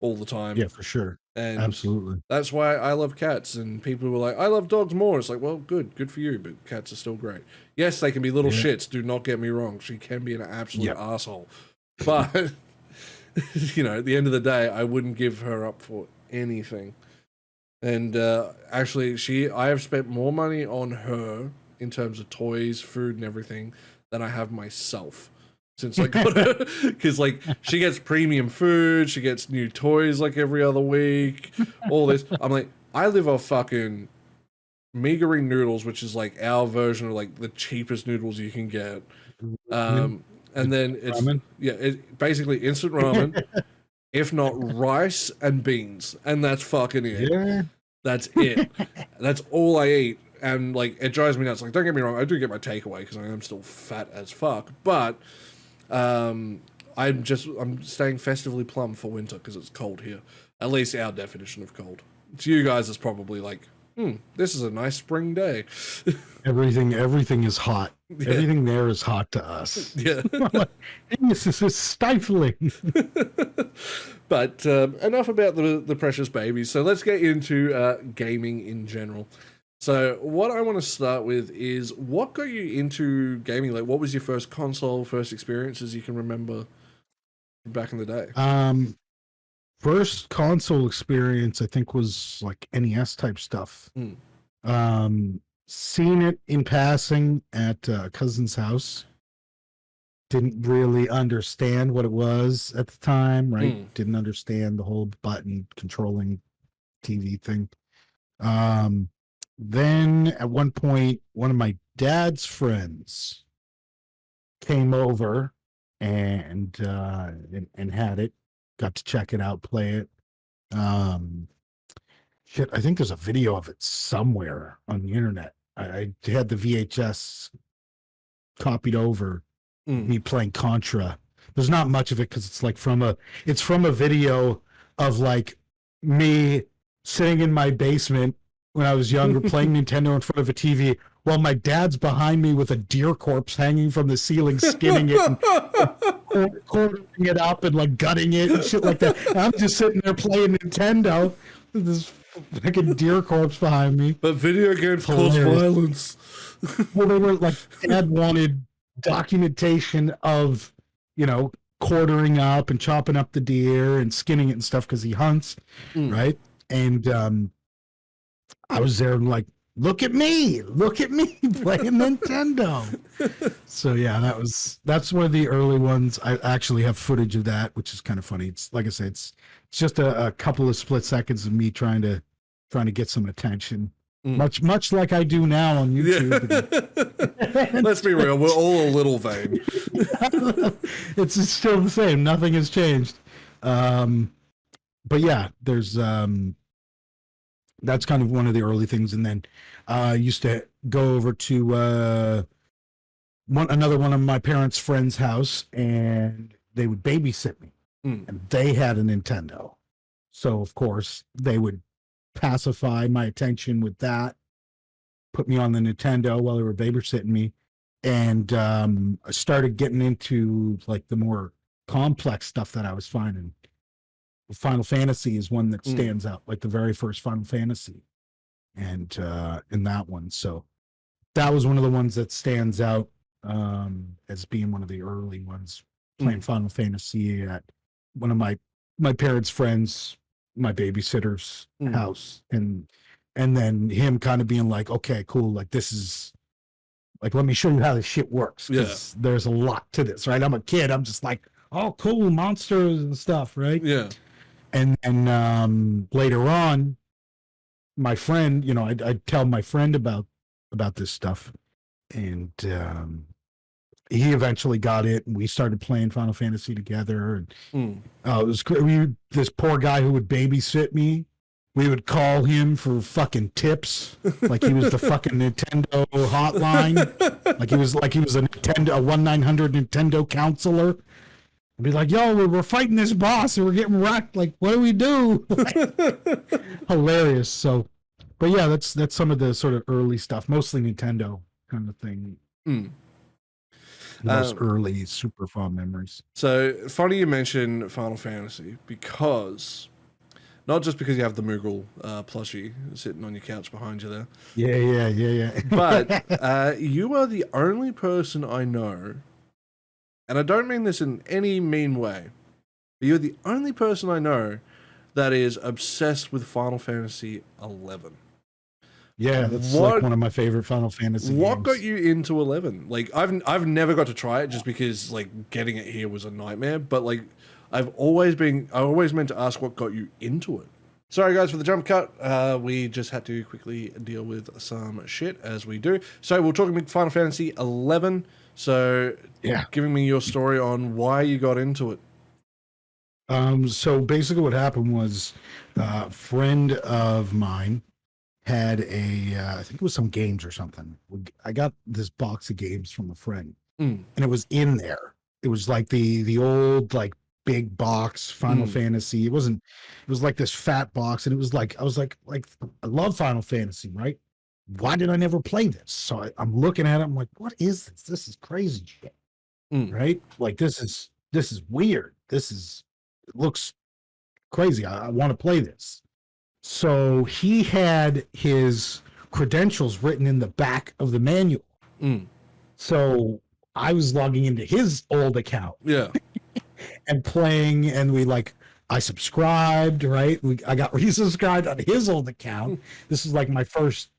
all the time. Yeah, for sure. And absolutely. That's why I love cats. And people were like, I love dogs more. It's like, well, good for you, but cats are still great. Yes, they can be little shits. Do not get me wrong. She can be an absolute asshole. But, you know, at the end of the day, I wouldn't give her up for anything. And actually, I have spent more money on her in terms of toys, food, and everything than I have myself since I got her. Because, like, she gets premium food, she gets new toys like every other week, all this. I'm like, I live off fucking meagering noodles, which is like our version of like the cheapest noodles you can get. And then it's basically instant ramen, if not rice and beans, and that's fucking it. Yeah. That's it. That's all I eat, and like it drives me nuts. Like, don't get me wrong, I do get my takeaway because I am still fat as fuck, but I'm staying festively plumb for winter because it's cold here. At least our definition of cold. To you guys, it's probably like, this is a nice spring day. Everything is hot. Yeah. Everything there is hot to us. Yeah. This is stifling. But enough about the precious babies. So let's get into gaming in general. So what I want to start with is, what got you into gaming? Like, what was your first console, first experiences you can remember back in the day? First console experience, I think, was like NES type stuff. Seen it in passing at a cousin's house. Didn't really understand what it was at the time, right? Didn't understand the whole button controlling TV thing. Then at one point, one of my dad's friends came over and had it. Got to check it out, play it. Shit, I think there's a video of it somewhere on the internet. I had the VHS copied over, me playing Contra. There's not much of it because it's like from a video of like me sitting in my basement when I was younger playing Nintendo in front of a TV while my dad's behind me with a deer corpse hanging from the ceiling, skinning it and quartering it up and like gutting it and shit like that. And I'm just sitting there playing Nintendo with this fucking deer corpse behind me. But video games cause violence. Well, they were like, Dad wanted documentation of, you know, quartering up and chopping up the deer and skinning it and stuff because he hunts, right? And I was there and like, look at me playing Nintendo. So yeah, that's one of the early ones. I actually have footage of that, which is kind of funny. It's like I said, it's just a couple of split seconds of me trying to get some attention. Much like I do now on YouTube. Yeah. Let's be real, we're all a little vain. It's still the same. Nothing has changed. But yeah, there's that's kind of one of the early things. And then I used to go over to another one of my parents' friends' house, and they would babysit me. And they had a Nintendo. So, of course, they would pacify my attention with that, put me on the Nintendo while they were babysitting me. And I started getting into like the more complex stuff that I was finding. Final Fantasy is one that stands out, like the very first Final Fantasy, and in that one. So that was one of the ones that stands out as being one of the early ones, playing Final Fantasy at one of my parents' friends' my babysitter's Mm. house, and then him kind of being like, okay, cool, like this is like, let me show you how this shit works, because there's a lot to this, right? I'm a kid, I'm just like, oh cool, monsters and stuff, right? Yeah. And then later on, my friend, you know, I'd tell my friend about this stuff, and he eventually got it, and we started playing Final Fantasy together. And it was great. This poor guy who would babysit me, we would call him for fucking tips, like he was the fucking Nintendo hotline, like he was a Nintendo, a 1-900 Nintendo counselor. I'd be like, yo, we're fighting this boss and we're getting wrecked. Like, what do we do? Hilarious. So, but yeah, that's some of the sort of early stuff, mostly Nintendo kind of thing. Those early super fun memories. So funny you mention Final Fantasy, because not just because you have the Moogle plushie sitting on your couch behind you there. Yeah. But you are the only person I know, and I don't mean this in any mean way, but you're the only person I know that is obsessed with Final Fantasy 11. Yeah, that's like one of my favorite Final Fantasy What games. got you into 11? Like, I've never got to try it, just because like getting it here was a nightmare. But like, I always meant to ask what got you into it. Sorry guys for the jump cut. We just had to quickly deal with some shit, as we do. So we're talking about Final Fantasy 11. So yeah, giving me your story on why you got into it. So basically what happened was a friend of mine had I think it was some games or something. I got this box of games from a friend, and it was in there. It was like the old like big box Final Fantasy. It was like this fat box, and it was like, I was like I love Final Fantasy, right? Why did I never play this? So I'm looking at it, I'm like, what is this? This is crazy shit, right? Like this is weird. It looks crazy. I want to play this. So he had his credentials written in the back of the manual. So I was logging into his old account. Yeah. And playing, and I subscribed, right? I got resubscribed on his old account. This is like my first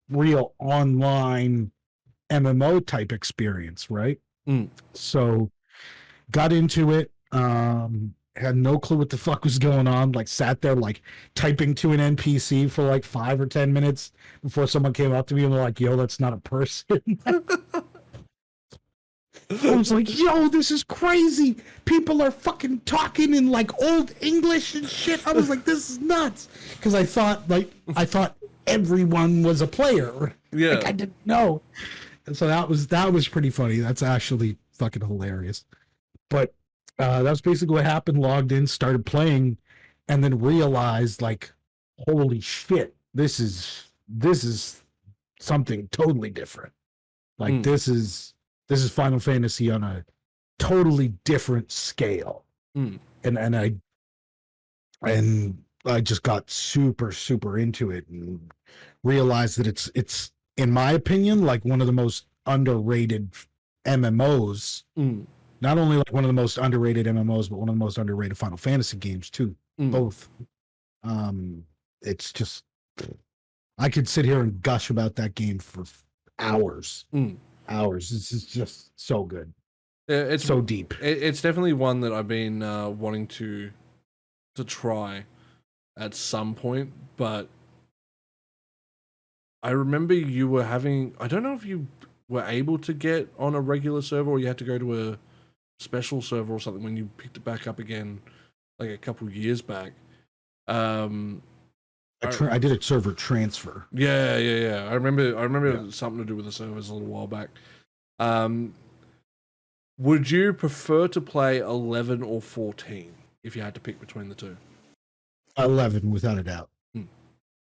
real online MMO type experience, right? So got into it. Had no clue what the fuck was going on. Like sat there like typing to an NPC for like 5 or 10 minutes before someone came up to me and they're like, yo, that's not a person. I was like, yo, this is crazy. People are fucking talking in like old English and shit. I was like, this is nuts. Because I thought everyone was a player. Yeah. Like I didn't know. And so that was pretty funny. That's actually fucking hilarious. But that's basically what happened. Logged in, started playing, and then realized like, holy shit, this is something totally different. Like this is Final Fantasy on a totally different scale. And I just got super into it and realized that it's in my opinion like one of the most underrated MMOs. Not only like one of the most underrated MMOs, but one of the most underrated Final Fantasy games too. Both. It's just, I could sit here and gush about that game for hours. Hours. This is just so good. It's so deep. It's definitely one that I've been wanting to try at some point, but I remember you were having, I don't know if you were able to get on a regular server or you had to go to a special server or something when you picked it back up again like a couple years back. I did a server transfer. Yeah. I remember something to do with the servers a little while back. Would you prefer to play 11 or 14 if you had to pick between the two? 11 without a doubt.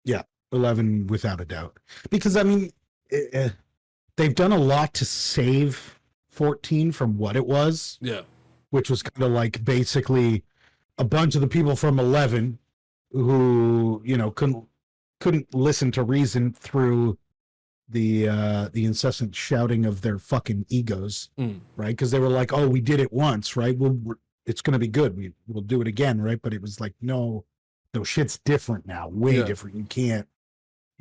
Yeah, 11 without a doubt. Because I mean, they've done a lot to save 14 from what it was. Yeah. Which was kind of like basically a bunch of the people from 11 who, you know, couldn't listen to reason through the incessant shouting of their fucking egos, right? Because they were like, oh, we did it once, right? It's going to be good. We'll do it again, right? But it was like, no, shit's different now, way Yeah. different. You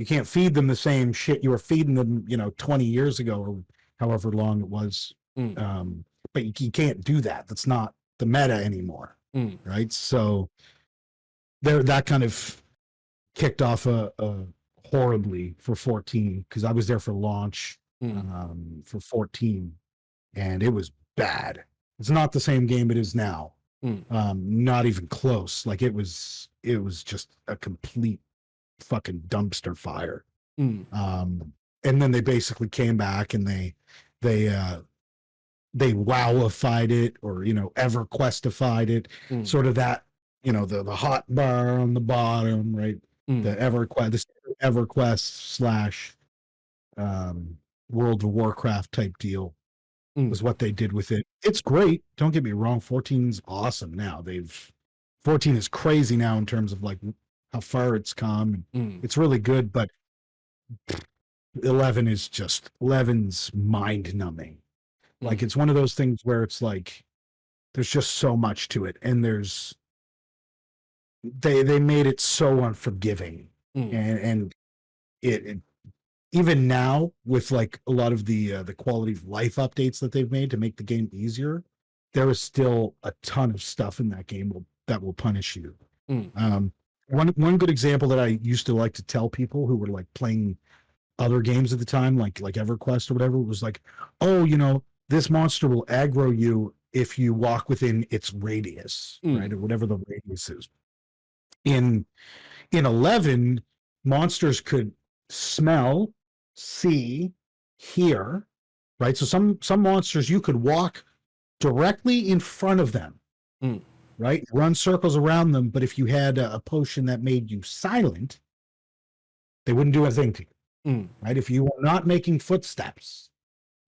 can't feed them the same shit you were feeding them, 20 years ago or however long it was. But you can't do that. That's not the meta anymore, right? So that kind of kicked off horribly for 14 because I was there for launch for 14, and it was bad. It's not the same game it is now. Not even close. Like it was just a complete fucking dumpster fire. And then they basically came back and they wowified it, or EverQuestified it, sort of that, the hot bar on the bottom, right? The EverQuest slash World of Warcraft type deal was what they did with it. It's great, don't get me wrong. 14's awesome now. 14 is crazy now in terms of like how far it's come. It's really good, but 11's mind numbing. Like it's one of those things where it's like there's just so much to it, and they made it so unforgiving, and it even now with like a lot of the quality of life updates that they've made to make the game easier, there is still a ton of stuff in that game that will punish you. One good example that I used to like to tell people who were like playing other games at the time, like EverQuest or whatever, was like, oh, this monster will aggro you if you walk within its radius, right, or whatever the radius is. In 11, monsters could smell, see, hear, right? So some monsters you could walk directly in front of them, right? Run circles around them, but if you had a potion that made you silent, they wouldn't do anything to you, right? If you were not making footsteps,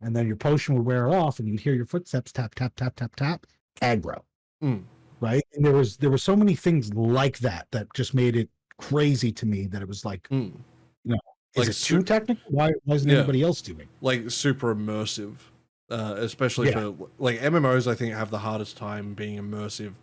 and then your potion would wear off, and you'd hear your footsteps tap, tap, tap, tap, tap, aggro, right? And there were so many things like that just made it crazy to me that it was like, is like it too technical? Why isn't anybody else doing? Like super immersive, especially for like MMOs. I think have the hardest time being immersive,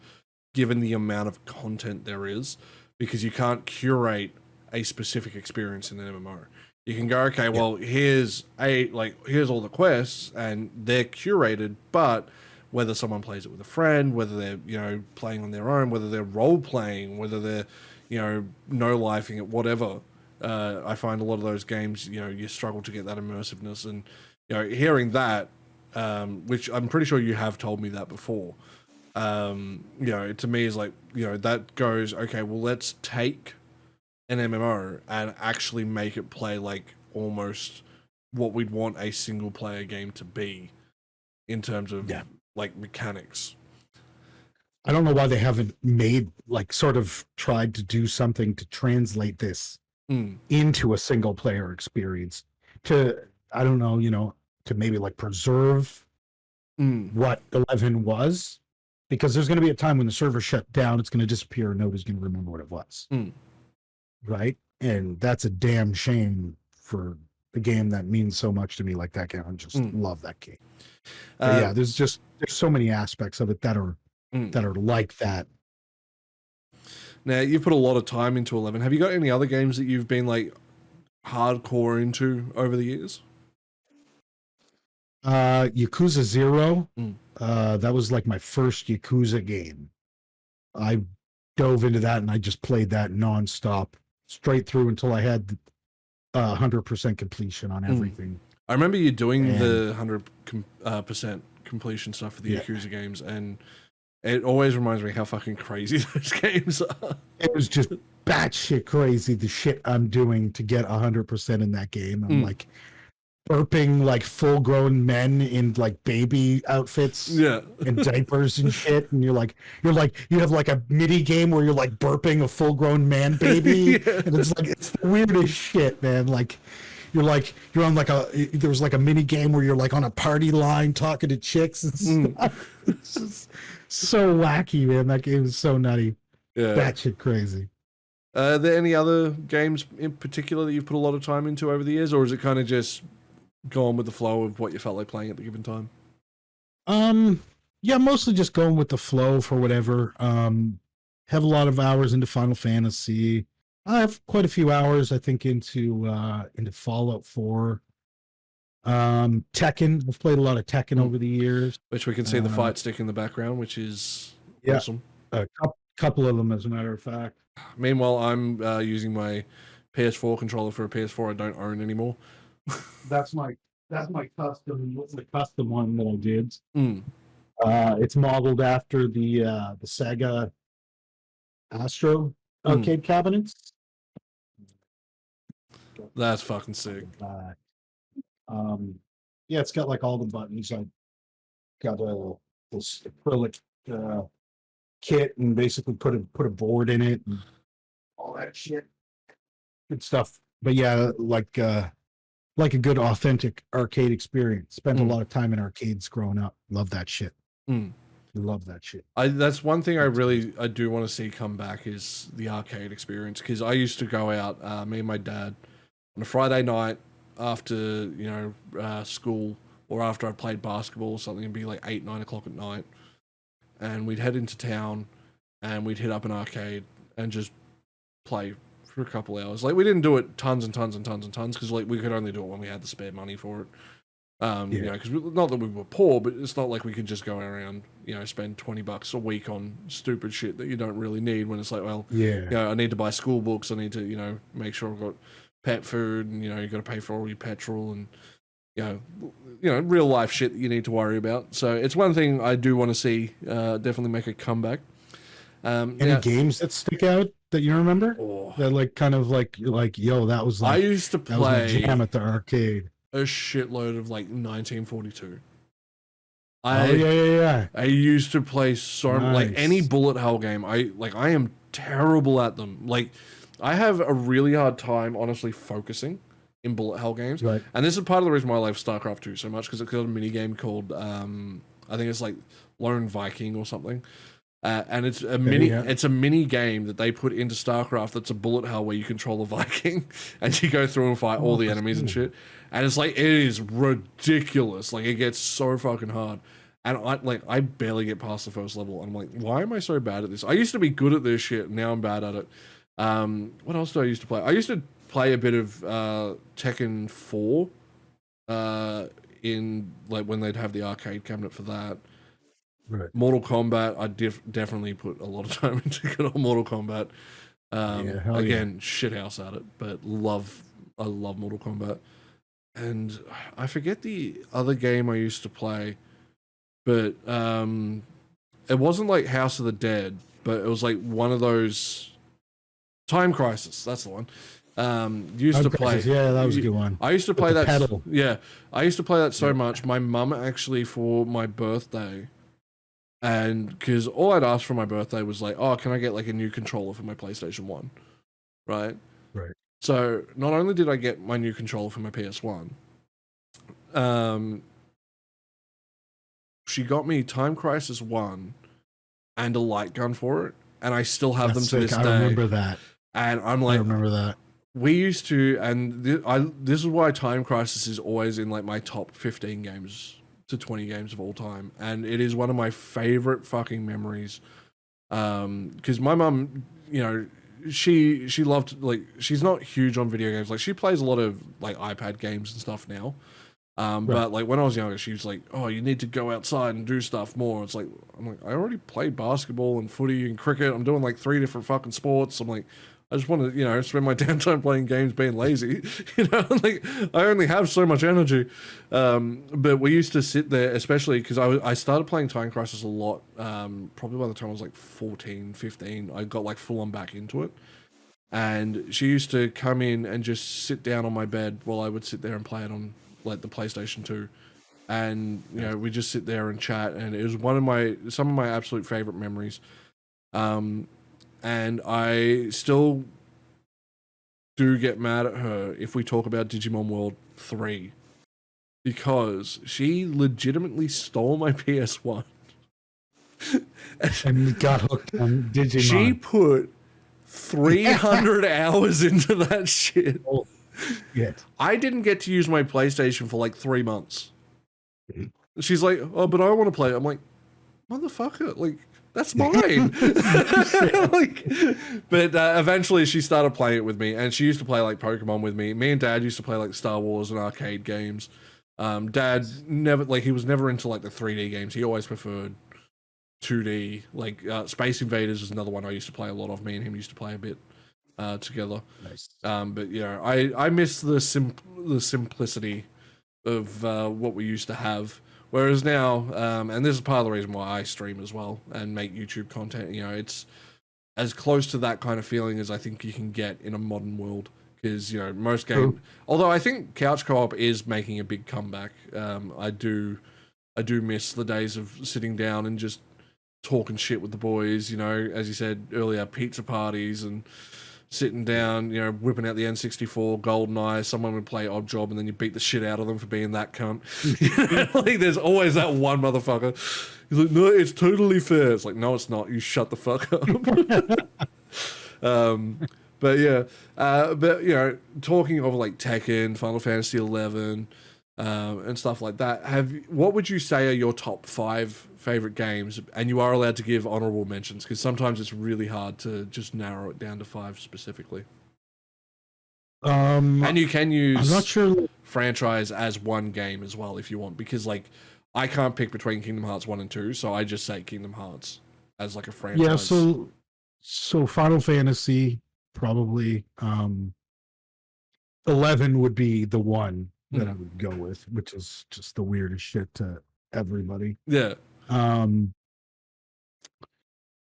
given the amount of content there is, because you can't curate a specific experience in an MMO. You can go, okay, well, here's all the quests, and they're curated, but whether someone plays it with a friend, whether they're, playing on their own, whether they're role-playing, whether they're, no-lifing it, whatever, I find a lot of those games, you struggle to get that immersiveness. And, hearing that, which I'm pretty sure you have told me that before, to me is like, that goes, okay, well, let's take an MMO and actually make it play like almost what we'd want a single player game to be in terms of like mechanics. I don't know why they haven't made like sort of tried to do something to translate this into a single player experience to, I don't know, to maybe like preserve what 11 was, because there's going to be a time when the server shut down, it's going to disappear, and nobody's going to remember what it was. Right? And that's a damn shame for the game that means so much to me like that game. I just love that game. There's so many aspects of it that are like that. Now, you've put a lot of time into 11. Have you got any other games that you've been like hardcore into over the years? Yakuza 0. That was like my first Yakuza game. I dove into that and I just played that nonstop, straight through until I had 100% completion on everything. I remember you doing the 100% completion stuff for the Yakuza games, and it always reminds me how fucking crazy those games are. It was just batshit crazy, the shit I'm doing to get 100% in that game. I'm like burping like full-grown men in like baby outfits and diapers and shit, and you have like a mini game where you're like burping a full-grown man baby, and it's the weirdest shit, man. Like you're on like there was like a mini game where you're like on a party line talking to chicks and stuff. It's just so wacky, man. That game is so nutty. Batshit crazy. Are there any other games in particular that you've put a lot of time into over the years, or is it kind of just going with the flow of what you felt like playing at the given time? Mostly just going with the flow for whatever. have a lot of hours into Final Fantasy. I have quite a few hours, I think, into Fallout 4. Tekken. I've played a lot of Tekken over the years. Which we can see the fight stick in the background, which is awesome. A couple of them, as a matter of fact. Meanwhile, I'm using my PS4 controller for a PS4 I don't own anymore. That's my custom. What's the custom one that I did? Mm. It's modeled after the Sega Astro arcade cabinets. That's fucking sick. Yeah, it's got like all the buttons. I got this acrylic kit and basically put a board in it and all that shit. Good stuff. But yeah, like a good authentic arcade experience. Spent a lot of time in arcades growing up. Love that shit. Love that shit. That's one thing I do want to see come back is the arcade experience, because I used to go out, me and my dad, on a Friday night after school, or after I played basketball or something. It'd be like 8-9 o'clock at night, and we'd head into town and we'd hit up an arcade and just play for a couple hours. Like, we didn't do it tons and tons and tons and tons, because like we could only do it when we had the spare money for it. You know, because not that we were poor, but it's not like we could just go around, spend $20 a week on stupid shit that you don't really need, when it's like, well, I need to buy school books, I need to, make sure I've got pet food, and, you got to pay for all your petrol, and, real life shit that you need to worry about. So it's one thing I do want to see definitely make a comeback. Any games that stick out that you remember? That like kind of like yo, that was like, I used to play jam at the arcade. A shitload of like 1942. I used to play like any bullet hell game. I am terrible at them. Like, I have a really hard time honestly focusing in bullet hell games. Right. And this is part of the reason why I love StarCraft 2 so much, because it's got a mini game called I think it's like Lone Viking or something. And it's a mini game that they put into StarCraft that's a bullet hell where you control a Viking and you go through and fight all the enemies and shit. And it's like, it is ridiculous. Like, it gets so fucking hard. And I barely get past the first level. And I'm like, why am I so bad at this? I used to be good at this shit, and now I'm bad at it. What else do I used to play? I used to play a bit of Tekken 4 in like when they'd have the arcade cabinet for that. Right. Mortal Kombat, I definitely put a lot of time into good old Mortal Kombat. Again, shithouse at it, but I love Mortal Kombat. And I forget the other game I used to play, but it wasn't like House of the Dead, but it was like one of those Time Crisis. That's the one. Used to play. Yeah, that was a good one. I used to play that. Pedal. Yeah, I used to play that so much. My mum actually, for my birthday, and because all I'd asked for my birthday was like, oh, can I get like a new controller for my PlayStation 1? Right. So not only did I get my new controller for my PS1, she got me Time Crisis 1 and a light gun for it, and I still have them to this day. I remember that. And I'm like, I remember that. We used to, and this is why Time Crisis is always in like my top 15 games to 20 games of all time, and it is one of my favorite fucking memories. Because my mum, she loved, like, she's not huge on video games. Like, she plays a lot of like iPad games and stuff now. But like when I was younger, she was like, "Oh, you need to go outside and do stuff more." It's like, I'm like, I already played basketball and footy and cricket. I'm doing like 3 different fucking sports. I'm like, I just want to, spend my downtime playing games, being lazy. Like, I only have so much energy. But we used to sit there, especially because I started playing Time Crisis a lot. Probably by the time I was like 14, 15, I got like full on back into it. And she used to come in and just sit down on my bed while I would sit there and play it on like the PlayStation 2. And, we just sit there and chat. And it was some of my absolute favorite memories. And I still do get mad at her if we talk about Digimon World 3, because she legitimately stole my PS1. And got hooked on Digimon. She put 300 hours into that shit. Oh, yeah. I didn't get to use my PlayStation for like 3 months. She's like, "Oh, but I want to play it." I'm like, motherfucker, like, That's mine. Like, but eventually she started playing it with me, and she used to play like Pokemon with me. Me and Dad used to play like Star Wars and arcade games. Dad never, like, he was never into like the 3D games. He always preferred 2D. Like Space Invaders was another one I used to play a lot of. Me and him used to play a bit together. Nice. But yeah, I miss the simplicity of what we used to have. Whereas now, and this is part of the reason why I stream as well and make YouTube content. You know, it's as close to that kind of feeling as I think you can get in a modern world. Because, you know, most games, although I think couch co-op is making a big comeback. I do miss the days of sitting down and just talking shit with the boys. You know, as you said earlier, pizza parties and sitting down, you know, whipping out the N64, GoldenEye, someone would play Odd Job, and then you beat the shit out of them for being that cunt. Like, there's always that one motherfucker. He's like, no, it's totally fair. It's like, no, it's not. You shut the fuck up. But yeah, but you know, talking of like Tekken, Final Fantasy 11, and stuff like that. What would you say are your top 5 favorite games? And you are allowed to give honorable mentions because sometimes it's really hard to just narrow it down to 5 specifically. And you can use I'm not sure franchise as one game as well if you want, because like I can't pick between Kingdom Hearts 1 and 2, so I just say Kingdom Hearts as like a franchise. Yeah, so Final Fantasy probably 11 would be the one that I would go with, which is just the weirdest shit to everybody. Yeah.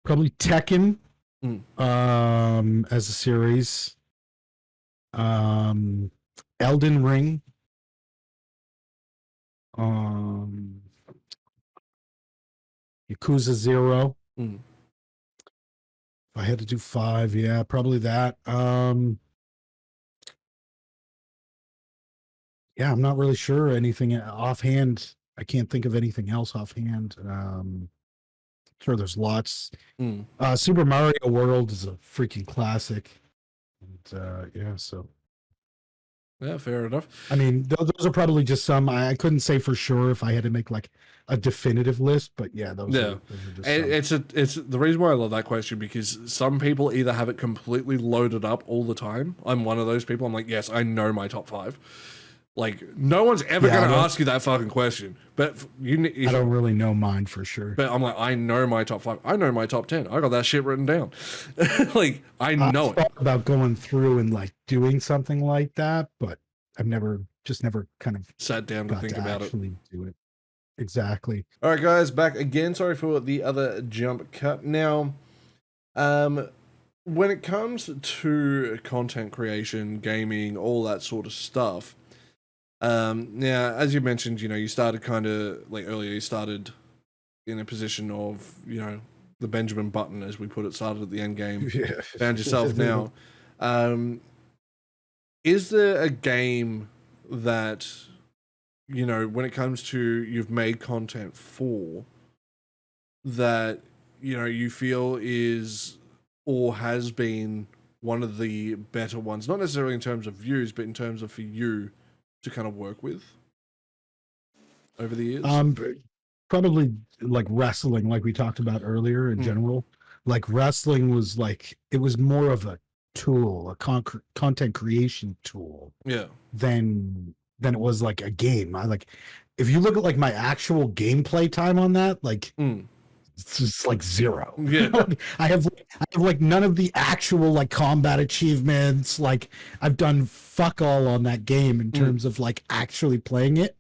Probably Tekken as a series. Elden Ring. Yakuza 0. If I had to do 5, yeah, probably that. Yeah, I'm not really sure anything offhand. I can't think of anything else offhand. Sure, there's lots. Super Mario World is a freaking classic. And, yeah, so. Yeah, fair enough. I mean, those are probably just some. I couldn't say for sure if I had to make like a definitive list, but yeah, those are just it's the reason why I love that question, because some people either have it completely loaded up all the time. I'm one of those people. I'm like, yes, I know my top 5. Like, no one's ever going to ask you that fucking question. But I don't really know mine for sure. But I'm like, I know my top 5. I know my top 10. I got that shit written down. Like, I know it. Thought about going through and like doing something like that, but I've never kind of sat down to think about it. Do it. Exactly. All right, guys, back again. Sorry for the other jump cut. Now, when it comes to content creation, gaming, all that sort of stuff, now, as you mentioned, you know, you started kind of like earlier, you started in a position of, you know, the Benjamin Button, as we put it, started at the end game, found yourself now. Is there a game that, you know, when it comes to you've made content for, that, you know, you feel is or has been one of the better ones, not necessarily in terms of views, but in terms of for you to kind of work with over the years? Probably like wrestling, like we talked about earlier in general. Like wrestling was like, it was more of a tool, a content creation tool, than it was like a game. I like, if you look at like my actual gameplay time on that, like it's just like 0. Yeah. I have like none of the actual like combat achievements. Like I've done fuck all on that game in terms of like actually playing it.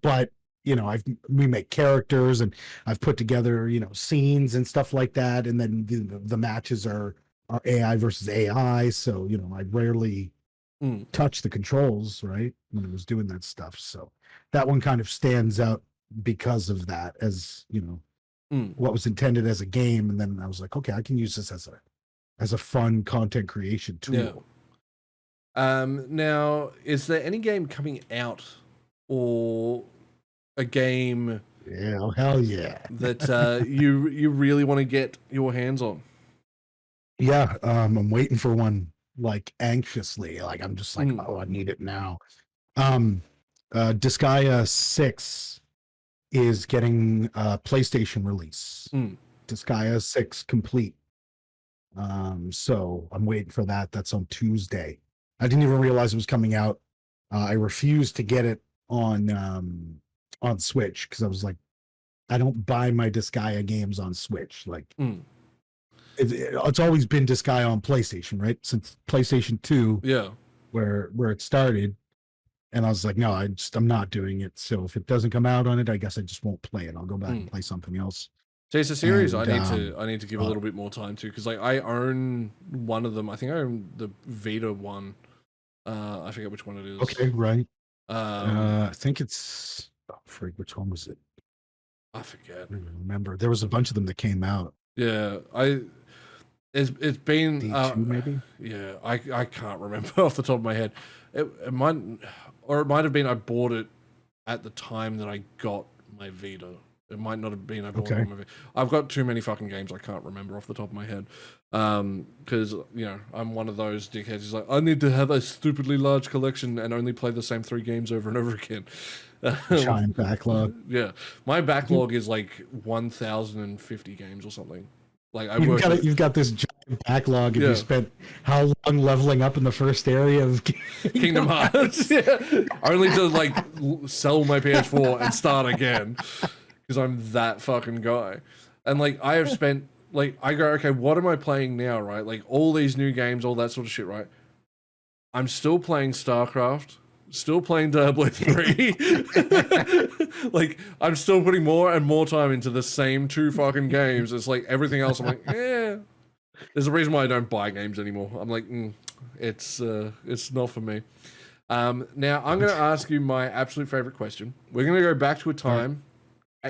But you know, we make characters and I've put together, you know, scenes and stuff like that. And then the matches are AI versus AI. So, you know, I rarely touch the controls, right, when I was doing that stuff. So that one kind of stands out because of that, as, you know, what was intended as a game. And then I was like, okay, I can use this as a fun content creation tool. Yeah. Now, is there any game coming out or a game hell yeah that you really want to get your hands on? Yeah, I'm waiting for one, like anxiously. Like I'm just like, oh, I need it now. Disgaea 6 is getting a PlayStation release Disgaea 6 complete. So I'm waiting for that. That's on Tuesday. I didn't even realize it was coming out. I refused to get it on Switch because I was like, I don't buy my Disgaea games on Switch. Like, it's always been Disgaea on PlayStation, right? Since PlayStation 2, Yeah. where it started. And I was like, no, I'm not doing it. So if it doesn't come out on it, I guess I just won't play it. I'll go back and play something else. So it's a series And, I need to give a little bit more time to, because like I own one of them. I think I own the Vita one. I forget which one it is. Okay, right. I think it's freak. Which one was it? I forget. I don't remember. There was a bunch of them that came out. Yeah, it's been D2 maybe. Yeah, I can't remember off the top of my head. It might have been I bought it at the time that I got my Vita. It might not have been I bought it on my Vita. I've got too many fucking games I can't remember off the top of my head. Because I'm one of those dickheads who's like, I need to have a stupidly large collection and only play the same 3 games over and over again. Giant backlog. Yeah, my backlog is like 1,050 games or something. Like you've got this giant backlog, and you spent how long leveling up in the first area of Kingdom Hearts? Only to like sell my PS4 and start again, because I'm that fucking guy. And like I have spent, like I go, okay, what am I playing now? Right, like all these new games, all that sort of shit. Right, I'm still playing StarCraft. Still playing Diablo 3. Like, I'm still putting more and more time into the same 2 fucking games. It's like everything else, I'm like, yeah. There's a reason why I don't buy games anymore. I'm like, it's not for me. Now, I'm going to ask you my absolute favorite question. We're going to go back to a time.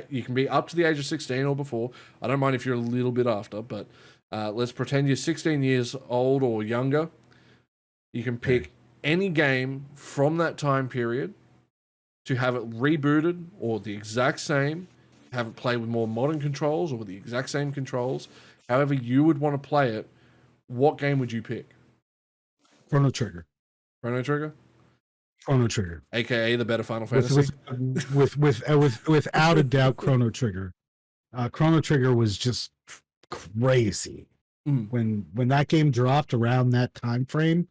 You can be up to the age of 16 or before. I don't mind if you're a little bit after, but let's pretend you're 16 years old or younger. You can pick any game from that time period to have it rebooted or the exact same, have it play with more modern controls or with the exact same controls, however you would want to play it. What game would you pick? Chrono Trigger. Chrono Trigger? Chrono Trigger. AKA the better Final Fantasy? Without a doubt, Chrono Trigger. Chrono Trigger was just crazy. When that game dropped around that time frame,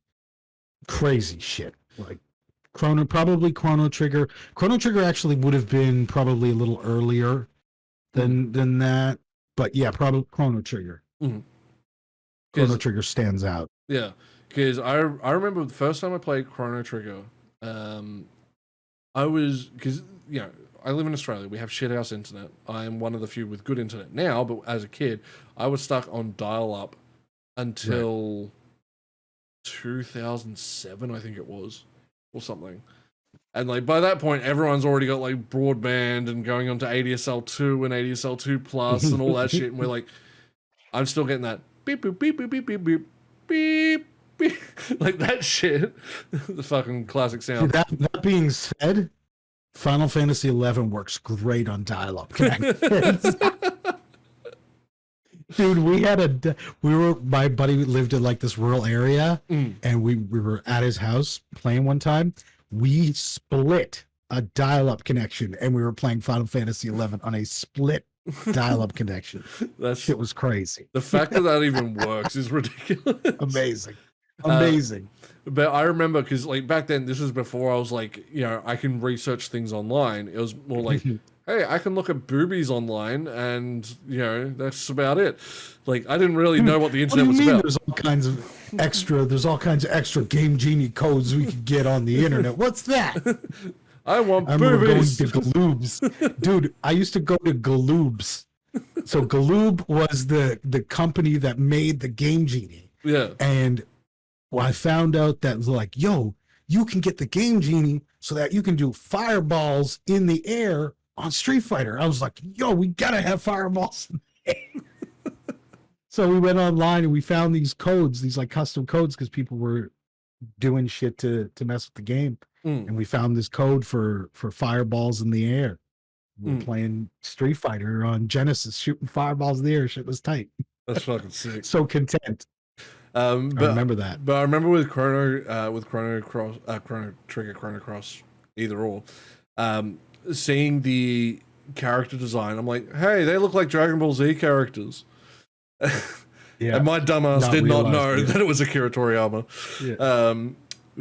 crazy shit. Like Chrono Trigger. Chrono Trigger actually would have been probably a little earlier than that, but yeah, probably Chrono Trigger. Chrono Trigger stands out. Yeah, because I remember the first time I played Chrono Trigger. I was, because I live in Australia. We have shithouse internet. I am one of the few with good internet now, but as a kid, I was stuck on dial-up until 2007, I think it was, or something. And like by that point, everyone's already got like broadband and going on to ADSL2 and ADSL2 Plus and all that shit. And we're like, I'm still getting that beep boop beep boop beep beep beep beep beep, like that shit. The fucking classic sound. That being said, Final Fantasy XI works great on dial-up connections. Dude, my buddy lived in like this rural area, and we were at his house playing one time. We split a dial-up connection, and we were playing Final Fantasy XI on a split dial-up connection. That shit was crazy. The fact that even works is ridiculous. Amazing. But I remember, because like back then, this was before I was like, I can research things online. It was more like, hey, I can look at boobies online, and that's about it. Like I didn't really know what the internet was about. There's all kinds of extra Game Genie codes we could get on the internet. What's that? I remember boobies. Going to Galoobs. Dude, I used to go to Galoobs. So Galoob was the company that made the Game Genie. Yeah. And I found out that like, yo, you can get the Game Genie so that you can do fireballs in the air on Street Fighter. I was like, yo, we gotta have fireballs in the air. So we went online and we found these codes, these like custom codes, because people were doing shit to mess with the game. And we found this code for fireballs in the air. We were playing Street Fighter on Genesis, shooting fireballs in the air. Shit was tight. That's fucking sick. So content. But, I remember that. But I remember with Chrono Trigger, Chrono Cross, either or, seeing the character design. I'm like, hey, they look like Dragon Ball Z characters. Yeah. And my dumbass did not know realized, that it was Akira Toriyama. Yeah.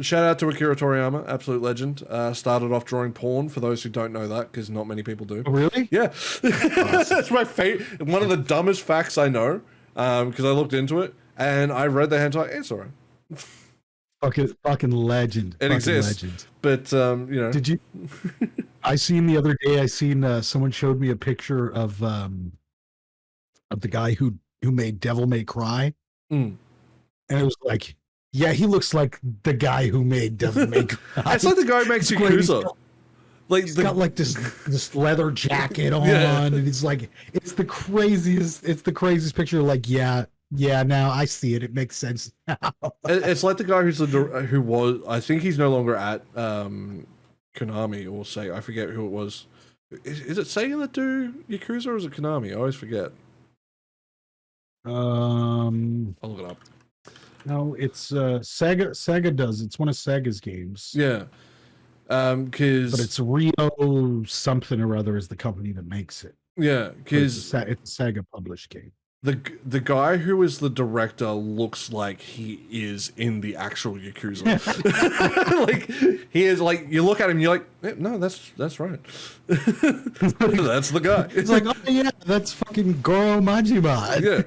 Shout out to Akira Toriyama, absolute legend. Started off drawing porn, for those who don't know that, because not many people do. Oh, really? Yeah. That's my favorite. One of the dumbest facts I know, because I looked into it, and I read the hentai. It's alright. Fucking legend. It fucking exists. Legend. But, you know. Did you? I seen the other day. Someone showed me a picture of the guy who made Devil May Cry, and it was like, yeah, he looks like the guy who made Devil May Cry. It's like the guy who makes Yakuza. Like he's got like this leather jacket on, and it's like it's the craziest picture. Like, yeah, now I see it. It makes sense now. It's like the guy who was. I think he's no longer at Konami or Sega. I forget who it was. Is it Sega that do Yakuza, or is it Konami? I always forget. I'll look it up. No, it's Sega. Sega does. It's one of Sega's games. Yeah. But it's Rio something or other is the company that makes it. Yeah, because it's a Sega published game. The guy who is the director looks like he is in the actual Yakuza. Like he is, like, you look at him, you're like, no, that's right. That's the guy. It's like, oh yeah, that's fucking Goro Majima. Yeah,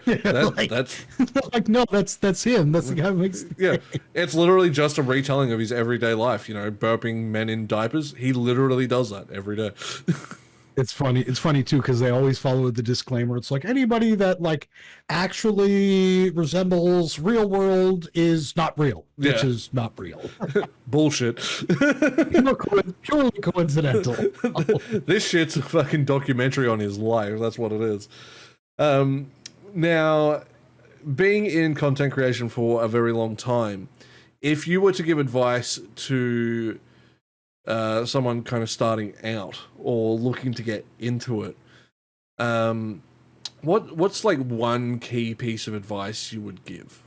that's like, no, that's him. That's the guy who makes. Yeah, it's literally just a retelling of his everyday life. You know, burping men in diapers. He literally does that every day. It's funny too, because they always follow the disclaimer. It's like, anybody that like actually resembles real world is not real, which is not real. Bullshit. Purely coincidental. This shit's a fucking documentary on his life. That's what it is. Now, being in content creation for a very long time, if you were to give advice to someone kind of starting out or looking to get into it, what's like one key piece of advice you would give?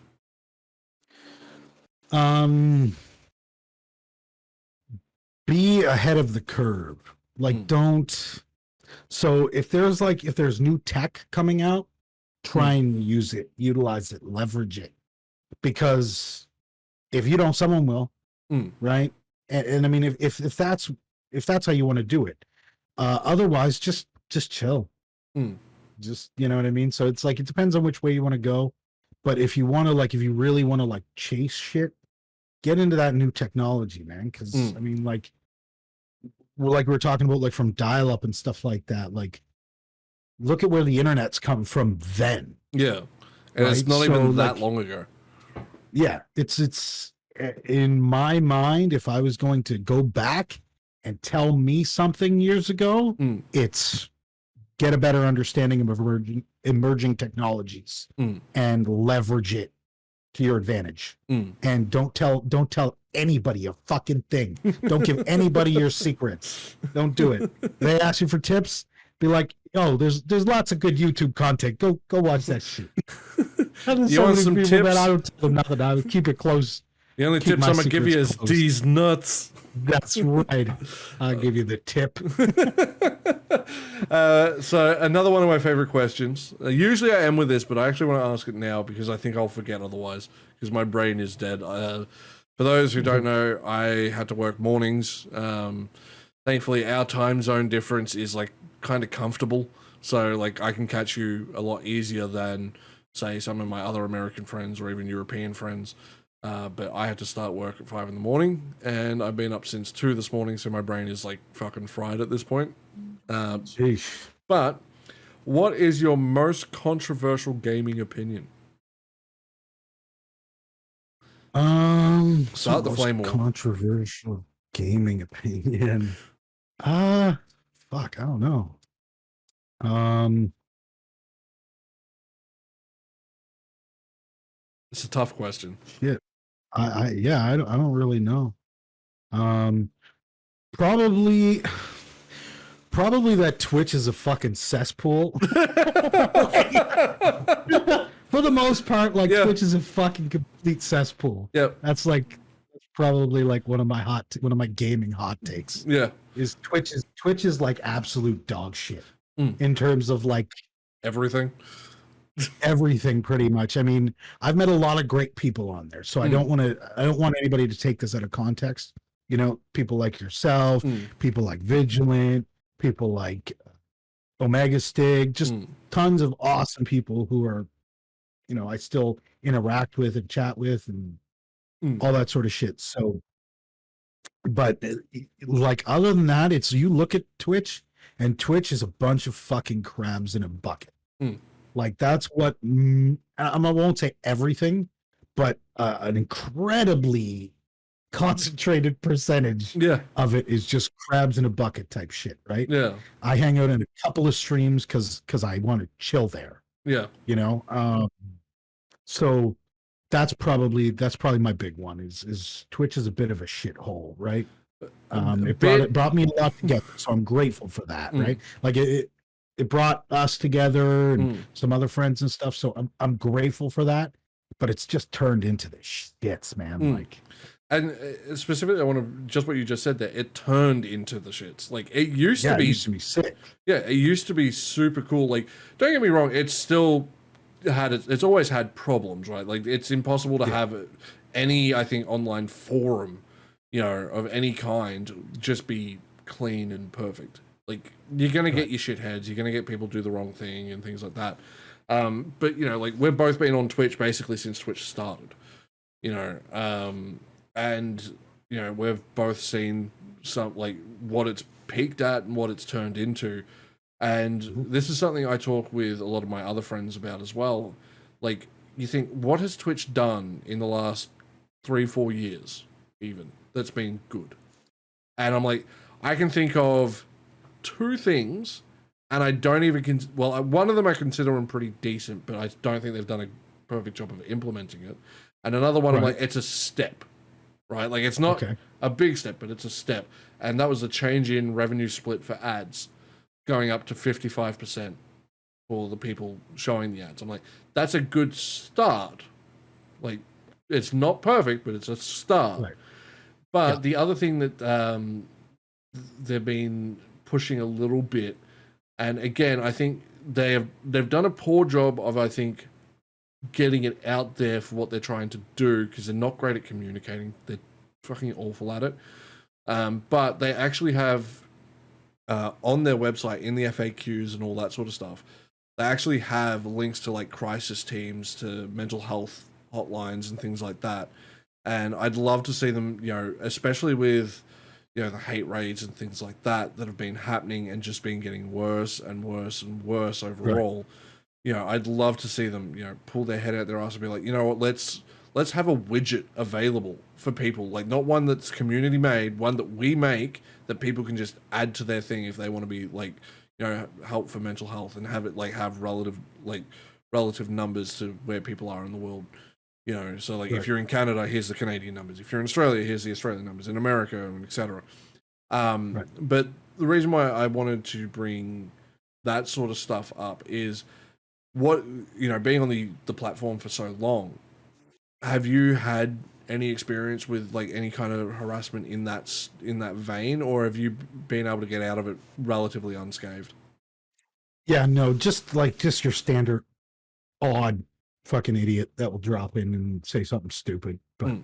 Be ahead of the curve. Like, don't. So if there's new tech coming out, try and use it, utilize it, leverage it, because if you don't, someone will, right? And I mean, if that's how you want to do it, otherwise just chill, just, you know what I mean. So it's like, it depends on which way you want to go, but if you want to, like, if you really want to like chase shit, get into that new technology, man. Because I mean, like we were talking about, like, from dial-up and stuff like that. Like, look at where the internet's come from then. Yeah, and right? It's not even that long ago. Yeah, it's. In my mind, if I was going to go back and tell me something years ago, it's get a better understanding of emerging technologies and leverage it to your advantage. And don't tell anybody a fucking thing. Don't give anybody your secrets. Don't do it. They ask you for tips, be like, oh, there's lots of good YouTube content. Go watch that shit. You want some tips? That I don't tell them nothing. I would keep it close. The only tips I'm gonna give you is these nuts. That's right. I'll give you the tip. So another one of my favorite questions. Usually I am with this, but I actually want to ask it now because I think I'll forget otherwise, because my brain is dead. For those who don't know, I had to work mornings. Thankfully, our time zone difference is like kind of comfortable, so like I can catch you a lot easier than, say, some of my other American friends or even European friends. But I had to start work at 5 a.m, and I've been up since 2 this morning, so my brain is like fucking fried at this point. Sheesh. But what is your most controversial gaming opinion? Start the flame war. Controversial gaming opinion. Fuck, I don't know. It's a tough question. Shit. I don't really know. Probably that Twitch is a fucking cesspool. For the most part, like, Twitch is a fucking complete cesspool. Yep. That's probably like one of my gaming hot takes. Yeah. is Twitch is like absolute dog shit Mm. in terms of like Everything. everything pretty much. I mean, I've met a lot of great people on there, so I don't want anybody to take this out of context. You know, people like yourself, people like Vigilant, people like Omega Stig, just tons of awesome people who are, you know, I still interact with and chat with and all that sort of shit. So, but like other than that, it's you look at Twitch and Twitch is a bunch of fucking crabs in a bucket. Like that's what I won't say everything, but an incredibly concentrated percentage of it is just crabs in a bucket type shit, right? Yeah. I hang out in a couple of streams because I want to chill there. Yeah. You know, so that's probably my big one. Is Twitch is a bit of a shithole, right? It brought me a lot together, so I'm grateful for that, right? Like it brought us together and some other friends and stuff. So I'm grateful for that, but it's just turned into the shits, man. Like, and specifically, I want to just what you just said there. It turned into the shits. Like it used to be. It used to be sick. Yeah, it used to be super cool. Like, don't get me wrong, it's still it's always had problems, right? Like it's impossible to have any, I think, online forum, you know, of any kind just be clean and perfect. Like you're gonna get your shitheads, you're gonna get people do the wrong thing and things like that. But you know, like we've both been on Twitch basically since Twitch started, you know, and you know we've both seen some like what it's peaked at and what it's turned into. And this is something I talk with a lot of my other friends about as well. Like, you think, what has Twitch done in the last 3-4 years, even, that's been good? And I'm like, I can think of 2 things, and I don't even, well, one of them I consider them pretty decent, but I don't think they've done a perfect job of implementing it. And another one, I'm like, it's a step, right? Like, it's not a big step, but it's a step. And that was a change in revenue split for ads, going up to 55% for the people showing the ads. I'm like, that's a good start. Like, it's not perfect, but it's a start. Right. But the other thing that they've been pushing a little bit, and again, I think they've done a poor job of, I think, getting it out there for what they're trying to do, because they're not great at communicating. They're fucking awful at it. But they actually have on their website, in the FAQs and all that sort of stuff, they actually have links to like crisis teams, to mental health hotlines and things like that. And I'd love to see them, you know, especially with, you know, the hate raids and things like that have been happening and just been getting worse and worse and worse overall. Right. You know, I'd love to see them, you know, pull their head out their ass and be like, you know what, let's have a widget available for people, like not one that's community made, one that we make that people can just add to their thing if they want to be like, you know, help for mental health, and have it like have relative numbers to where people are in the world. You know, so like if you're in Canada, here's the Canadian numbers. If you're in Australia, here's the Australian numbers. In America, etc. But the reason why I wanted to bring that sort of stuff up is, what, you know, being on the platform for so long, have you had any experience with like any kind of harassment in that vein, or have you been able to get out of it relatively unscathed? Yeah, no, just your standard odd fucking idiot that will drop in and say something stupid. But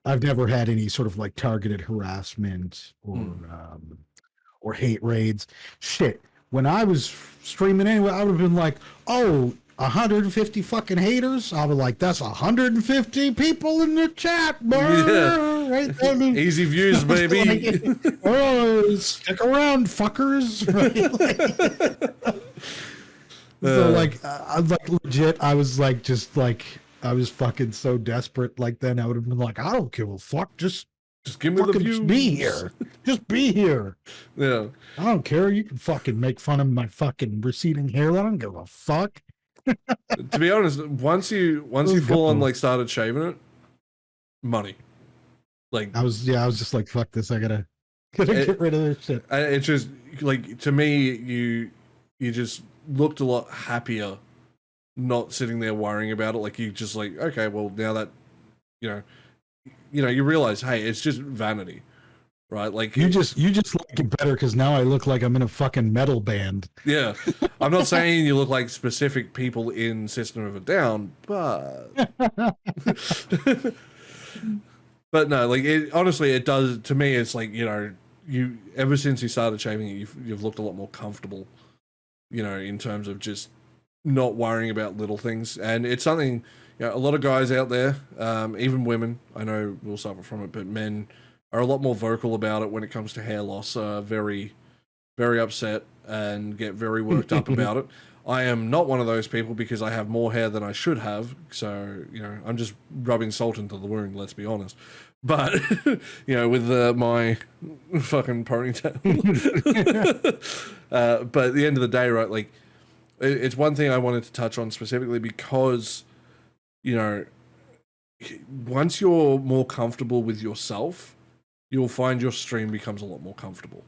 I've never had any sort of like targeted harassment or hate raids. Shit, when I was streaming anyway, I would have been like, oh, 150 fucking haters. I was like, that's 150 people in the chat, bro. Yeah. Right there. Easy views, baby. Like, oh, stick around, fuckers. Right? So like, I was like legit. I was like, I was fucking so desperate. Like then I would have been like, I don't give a fuck. Just give me the views. Be here. Just be here. Yeah. I don't care. You can fucking make fun of my fucking receding hairline. I don't give a fuck. To be honest, once you full on like started shaving it, money. Like I was just like, fuck this. I gotta get rid of this shit. It's just like, to me, you just looked a lot happier, not sitting there worrying about it. Like you just like, okay, well now that you realize, hey, it's just vanity, right? Like You just like it better because now I look like I'm in a fucking metal band. yeah, I'm not saying you look like specific people in System of a Down, but but no, like honestly, it does to me. It's like you ever since you started shaving it, you've looked a lot more comfortable. In terms of just not worrying about little things, and it's something a lot of guys out there, even women, I know will suffer from it, but men are a lot more vocal about it when it comes to hair loss. Very, very upset and get very worked up about it. I am not one of those people because I have more hair than I should have. So, I'm just rubbing salt into the wound, let's be honest. But, with my fucking ponytail. But at the end of the day, right, like, it's one thing I wanted to touch on specifically because, once you're more comfortable with yourself, you'll find your stream becomes a lot more comfortable.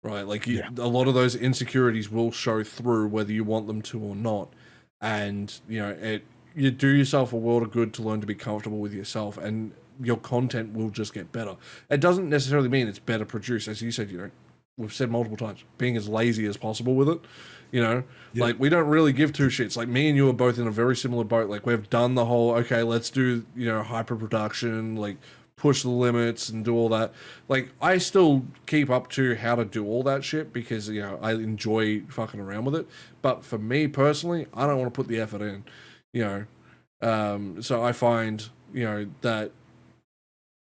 Right, like a lot of those insecurities will show through whether you want them to or not, and you do yourself a world of good to learn to be comfortable with yourself, and your content will just get better. It doesn't necessarily mean it's better produced, as you said. We've said multiple times, being as lazy as possible with it. Like we don't really give two shits. Like me and you are both in a very similar boat. Like we've done the whole okay, let's do hyper production, like push the limits and do all that. Like I still keep up to how to do all that shit because I enjoy fucking around with it. But for me personally, I don't want to put the effort in. So I find that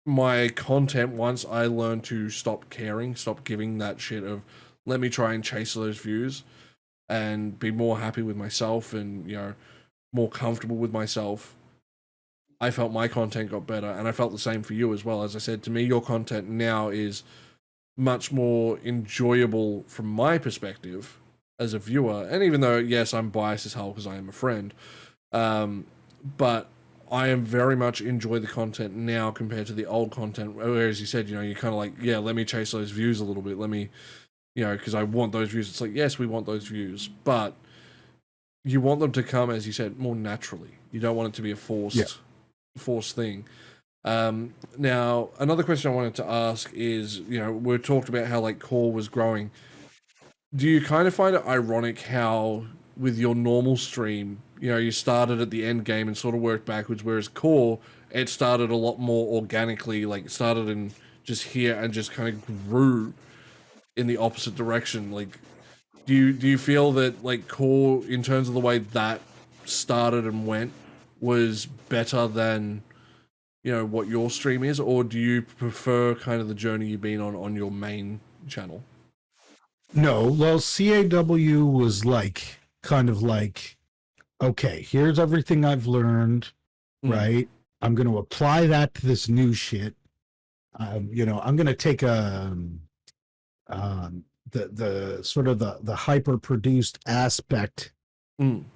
my content, once I learn to stop caring, stop giving that shit of let me try and chase those views and be more happy with myself and more comfortable with myself, I felt my content got better, and I felt the same for you as well. As I said, to me, your content now is much more enjoyable from my perspective as a viewer. And even though, yes, I'm biased as hell because I am a friend, but I am very much enjoy the content now compared to the old content. Whereas you said, you kind of like, yeah, let me chase those views a little bit. Let me, because I want those views. It's like, yes, we want those views, but you want them to come, as you said, more naturally. You don't want it to be a forced thing. Now, another question I wanted to ask is, we talked about how like core was growing. Do you kind of find it ironic how with your normal stream, you started at the end game and sort of worked backwards, whereas core, it started a lot more organically, like it started in just here and just kind of grew in the opposite direction. Like, do you feel that like core, in terms of the way that started and went, was better than what your stream is, or do you prefer kind of the journey you've been on your main channel? No, well, CAW was like kind of like, okay, here's everything I've learned, right? I'm going to apply that to this new shit. I'm going to take the sort of the hyper produced aspect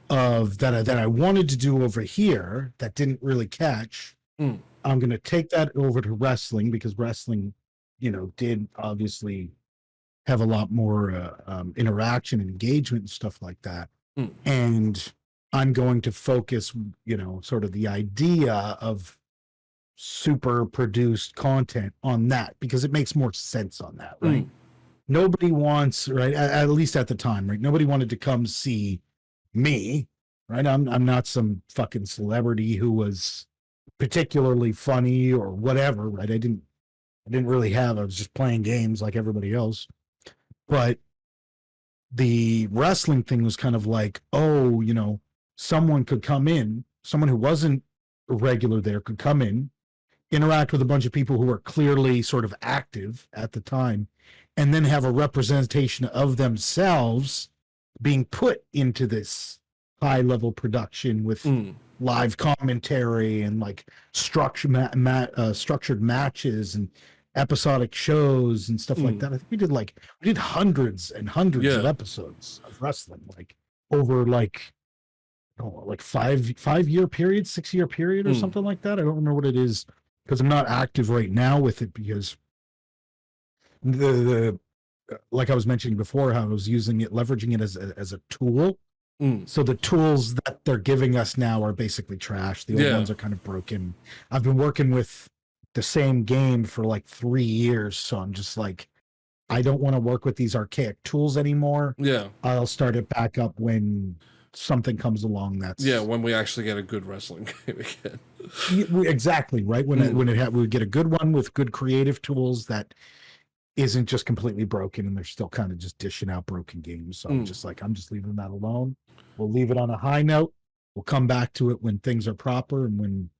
of that I wanted to do over here that didn't really catch. I'm going to take that over to wrestling because wrestling, did obviously have a lot more interaction and engagement and stuff like that. And I'm going to focus, sort of the idea of super produced content on that because it makes more sense on that, right? Nobody wants, right, at least at the time, right? Nobody wanted to come see me, right? I'm not some fucking celebrity who was particularly funny or whatever, right? I didn't really I was just playing games like everybody else. But the wrestling thing was kind of like, oh, someone could come in, someone who wasn't a regular there could come in, interact with a bunch of people who are clearly sort of active at the time, and then have a representation of themselves being put into this high level production with live commentary and like structured matches and episodic shows and stuff like that. I think we did hundreds and hundreds of episodes of wrestling, like over like 5-year period, 6-year period or something like that. I don't remember what it is because I'm not active right now with it because the like I was mentioning before, how I was leveraging it as a tool. So the tools that they're giving us now are basically trash. The old ones are kind of broken. I've been working with the same game for like 3 years. So I'm just like, I don't want to work with these archaic tools anymore. Yeah. I'll start it back up when something comes along that's when we actually get a good wrestling game again. exactly right. We get a good one with good creative tools that isn't just completely broken and they're still kind of just dishing out broken games. So I'm just leaving that alone. We'll leave it on a high note. We'll come back to it when things are proper and when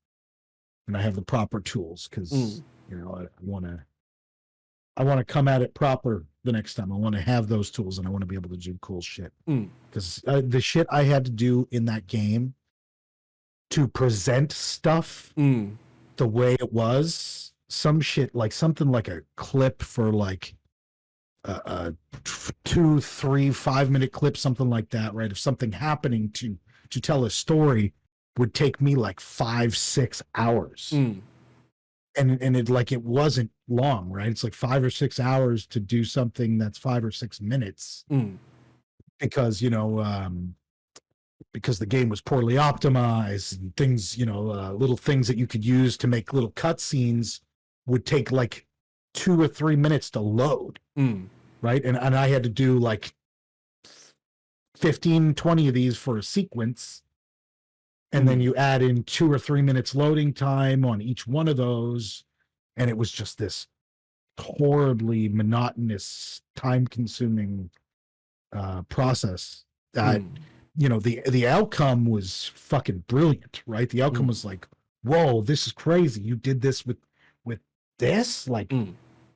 I have the proper tools, because you know, I want to come at it proper the next time. I want to have those tools and I want to be able to do cool shit. Because the shit I had to do in that game to present stuff the way it was, some shit like something like a clip for like a 2, 3, 5 minute clip, something like that, right? Of something happening to tell a story would take me like 5, 6 hours. And it like it wasn't long, right? It's like 5 or 6 hours to do something that's 5 or 6 minutes, because you know, because the game was poorly optimized and things, you know, little things that you could use to make little cutscenes would take like 2 or 3 minutes to load, right? And I had to do like 15, 20 of these for a sequence. And then you add in 2 or 3 minutes loading time on each one of those. And it was just this horribly monotonous, time-consuming process that, you know, the outcome was fucking brilliant, right? The outcome was like, whoa, this is crazy. You did this with this? Like,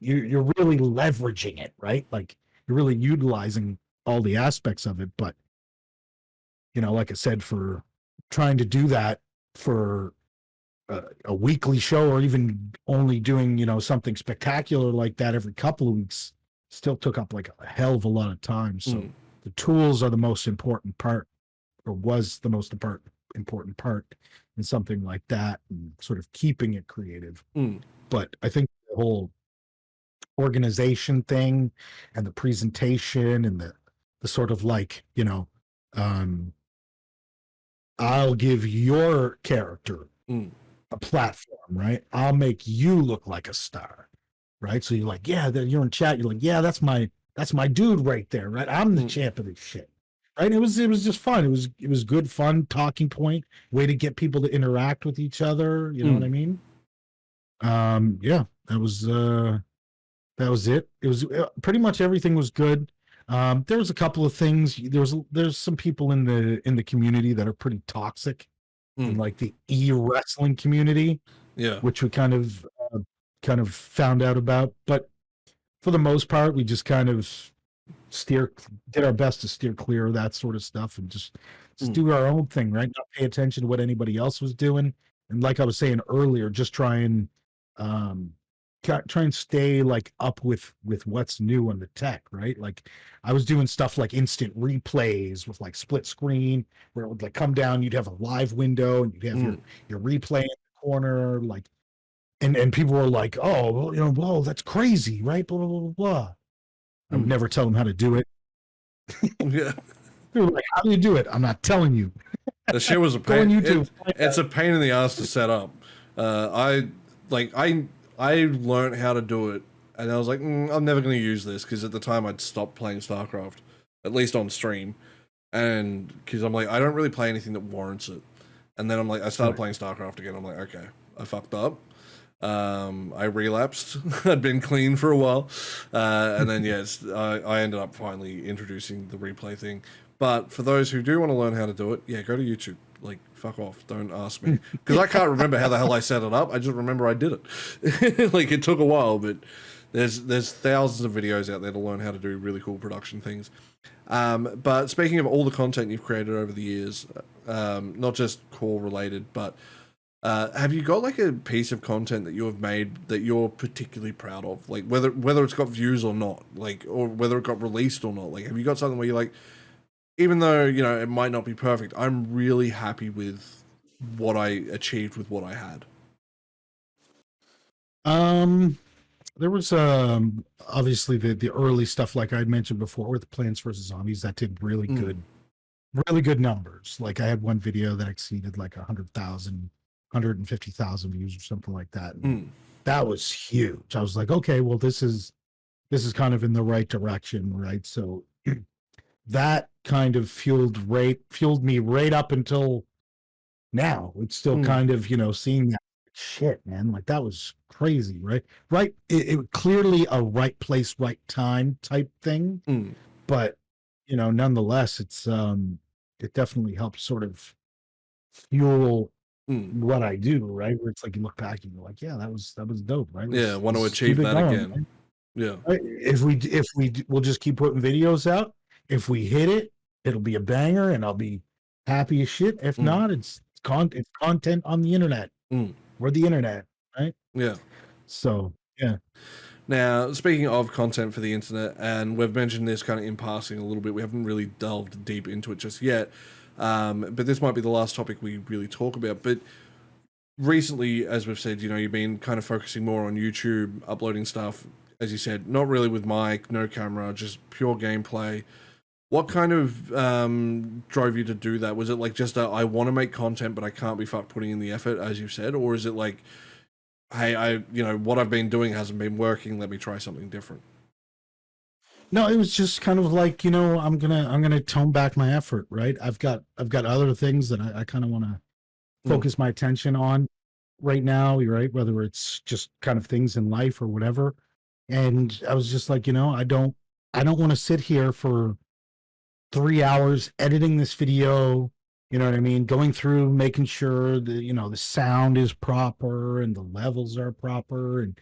you're really leveraging it, right? Like, you're really utilizing all the aspects of it. But, you know, like I said, for trying to do that for a weekly show, or even only doing, you know, something spectacular like that every couple of weeks, still took up like a hell of a lot of time. So the tools are the most important part, or was the most important part in something like that, and sort of keeping it creative. But I think the whole organization thing and the presentation and the sort of like, you know, I'll give your character a platform, right? I'll make you look like a star, right? So you're like, yeah, you're in chat. You're like, yeah, that's my dude right there, right? I'm the champ of this shit, right? It was just fun. It was good fun, talking point, way to get people to interact with each other. You know what I mean? Yeah, that was it. It was pretty much everything was good. There was a couple of things. There's some people in the community that are pretty toxic, in like the e-wrestling community, which we kind of found out about. But for the most part, we just kind of did our best to steer clear of that sort of stuff and just do our own thing, right? Not pay attention to what anybody else was doing. And like I was saying earlier, just try and stay like up with what's new on the tech, right? Like I was doing stuff like instant replays with like split screen, where it would like come down, you'd have a live window and you'd have your replay in the corner, like, and people were like, oh, well, you know, whoa, that's crazy, right? Blah, blah, blah, blah. I would never tell them how to do it. Yeah. They were like, how do you do it? I'm not telling you. The shit was a pain. It's a pain in the ass to set up. I learned how to do it, and I was like, I'm never going to use this, because at the time I'd stopped playing StarCraft, at least on stream, and because I'm like, I don't really play anything that warrants it. And then I'm like, I started playing StarCraft again. I'm like, okay, I fucked up. I relapsed. I'd been clean for a while, and then I ended up finally introducing the replay thing. But for those who do want to learn how to do it, go to YouTube. Like, fuck off. Don't ask me. Because I can't remember how the hell I set it up. I just remember I did it. Like, it took a while, but there's thousands of videos out there to learn how to do really cool production things. But speaking of all the content you've created over the years, not just core related, but have you got like a piece of content that you have made that you're particularly proud of? Like, whether it's got views or not, like, or whether it got released or not? Like, have you got something where you're like, even though, you know, it might not be perfect, I'm really happy with what I achieved with what I had? There was obviously the early stuff, like I mentioned before, with the Plants vs. Zombies, that did really good numbers. Like I had one video that exceeded like 100,000, 150,000 views or something like that. that was huge. I was like, okay, well, this is kind of in the right direction, right? So that kind of fueled me right up until now. It's still kind of, seeing that shit, man. Like that was crazy, right? Right. It clearly a right place, right time type thing. But, nonetheless, it definitely helps sort of fuel what I do, right? Where it's like you look back and you're like, yeah, that was dope, right? Yeah, want to Let's achieve keep it that going, again. right? Yeah. Right? We'll just keep putting videos out. If we hit it, it'll be a banger, and I'll be happy as shit. If not, it's content on the internet. We're the internet, right? Yeah. So yeah. Now, speaking of content for the internet, and we've mentioned this kind of in passing a little bit, we haven't really delved deep into it just yet, but this might be the last topic we really talk about. But recently, as we've said, you've been kind of focusing more on YouTube, uploading stuff, as you said, not really with mic, no camera, just pure gameplay. What kind of drove you to do that? Was it like just I want to make content, but I can't be fucked putting in the effort, as you said? Or is it like, hey, what I've been doing hasn't been working, let me try something different? No, it was just kind of like, I'm gonna tone back my effort, right? I've got other things that I kind of want to focus my attention on right now, right? Whether it's just kind of things in life or whatever. And I was just like, I don't want to sit here for 3 hours editing this video, you know what I mean? Going through, making sure the sound is proper and the levels are proper. And,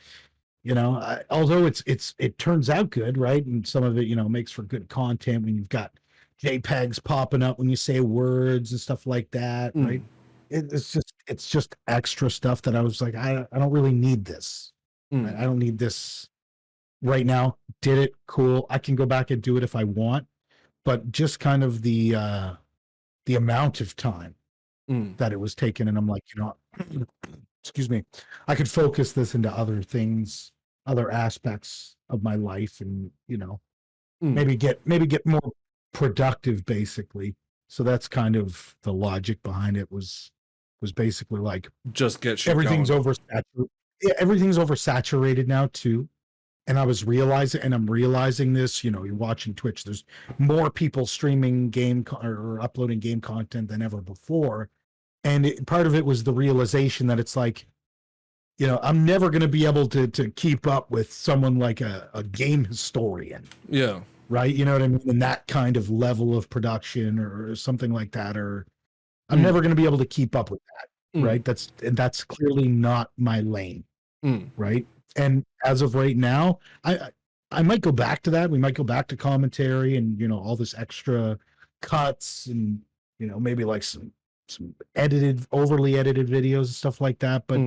although it turns out good, right? And some of it, makes for good content when you've got JPEGs popping up when you say words and stuff like that, right? It's just extra stuff that I was like, I don't really need this. Right? I don't need this right now. Did it, cool. I can go back and do it if I want, but just kind of the amount of time that it was taken, and I'm like, excuse me, I could focus this into other things, other aspects of my life, and maybe get more productive, basically. So that's kind of the logic behind it. Was basically like, just get shit everything's going. oversaturated. Yeah, everything's oversaturated now too. And I'm realizing this, you're watching Twitch, there's more people streaming or uploading game content than ever before. And part of it was the realization that it's like, I'm never going to be able to keep up with someone like a game historian. Yeah. Right. You know what I mean? And that kind of level of production or something like that, or I'm never going to be able to keep up with that. Right. That's clearly not my lane. Right. And as of right now, I might go back to that. We might go back to commentary and, all this extra cuts and, maybe like some overly edited videos and stuff like that. But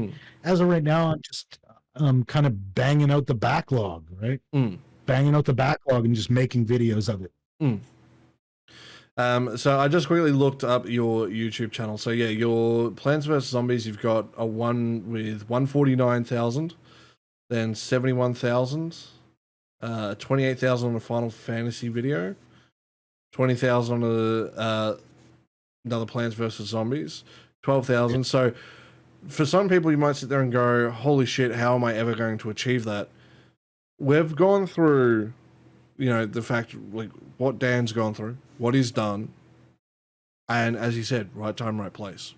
as of right now, I'm just kind of banging out the backlog, right? Banging out the backlog and just making videos of it. So I just quickly looked up your YouTube channel. So yeah, your Plants vs Zombies, you've got a one with 149,000, then 71,000, 28,000 on a Final Fantasy video, 20,000 on another Plants vs Zombies, 12,000. So for some people, you might sit there and go, "Holy shit! How am I ever going to achieve that?" We've gone through, the fact like what Dan's gone through, what he's done, and as he said, right time, right place.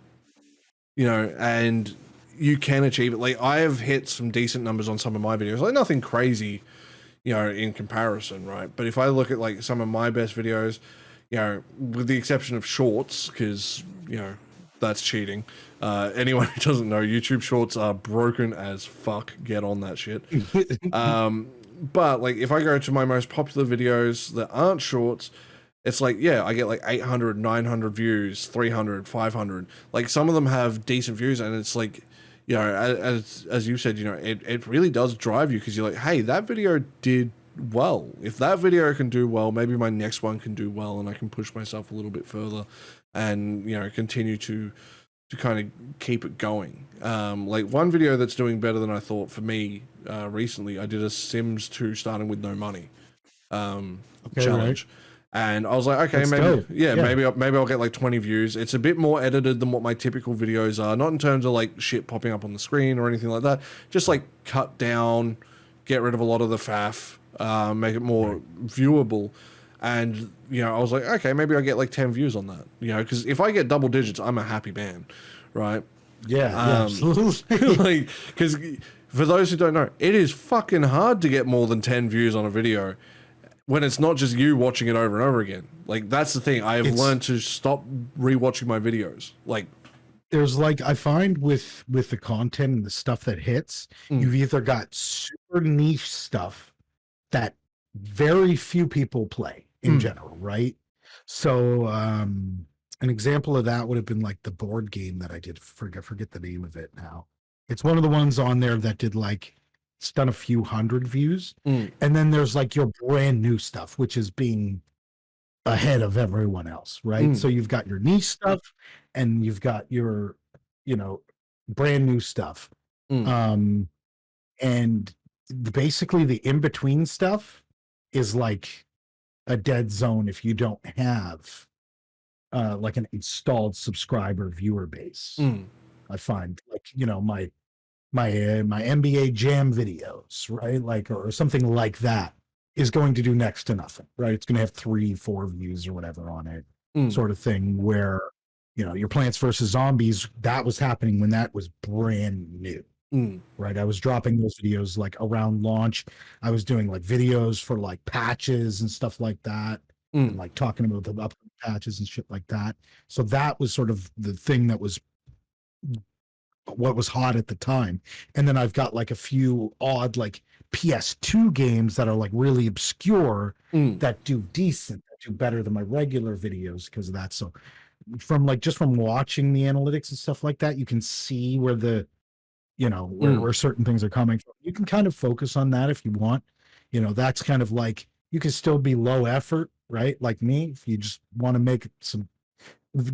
And you can achieve it. Like I have hit some decent numbers on some of my videos, like nothing crazy, in comparison, right? But if I look at like some of my best videos, with the exception of shorts, because that's cheating. Anyone who doesn't know, YouTube shorts are broken as fuck. Get on that shit. But like if I go to my most popular videos that aren't shorts, it's like, yeah, I get like 800, 900 views, 300, 500. Like some of them have decent views, and it's like, as you said, it really does drive you, because you're like, hey, that video did well. If that video can do well, maybe my next one can do well, and I can push myself a little bit further and, continue to kind of keep it going. Like one video that's doing better than I thought for me recently, I did a Sims 2 starting with no money challenge. Right. And I was like, okay, That's maybe, dope. yeah, maybe I'll get like 20 views. It's a bit more edited than what my typical videos are, not in terms of like shit popping up on the screen or anything like that. Just like cut down, get rid of a lot of the faff, make it more viewable. And, you know, I was like, okay, maybe I'll get like 10 views on that, you know, because if I get double digits, I'm a happy man, right? Yeah, absolutely. Like, because for those who don't know, it is fucking hard to get more than 10 views on a video when it's not just you watching it over and over again. Like, that's the thing. I have learned to stop rewatching my videos. Like, there's like, I find with the content and the stuff that hits, you've either got super niche stuff that very few people play in general, right? So an example of that would have been like the board game that I did, forget the name of it now. It's one of the ones on there that did like, it's done a few hundred views. And then there's like your brand new stuff, which is being ahead of everyone else, right? So you've got your niche stuff and you've got your, you know, brand new stuff. And basically the in-between stuff is like a dead zone if you don't have like an installed subscriber viewer base. I find, like, you know, my NBA Jam videos, right? Like, or something like that is going to do next to nothing, right? It's going to have 3-4 views or whatever on it, sort of thing, where, you know, your Plants vs. Zombies, that was happening when that was brand new, right? I was dropping those videos like around launch. I was doing like videos for like patches and stuff like that, and like talking about the upcoming patches and shit like that. So that was sort of the thing that was what was hot at the time. And then I've got like a few odd like PS2 games that are like really obscure that do decent, that do better than my regular videos because of that. So from like, just from watching the analytics and stuff like that, you can see where the, you know, where certain things are coming from. You can kind of focus on that if you want. You know, that's kind of like, you can still be low effort, right? Like me, if you just want to make some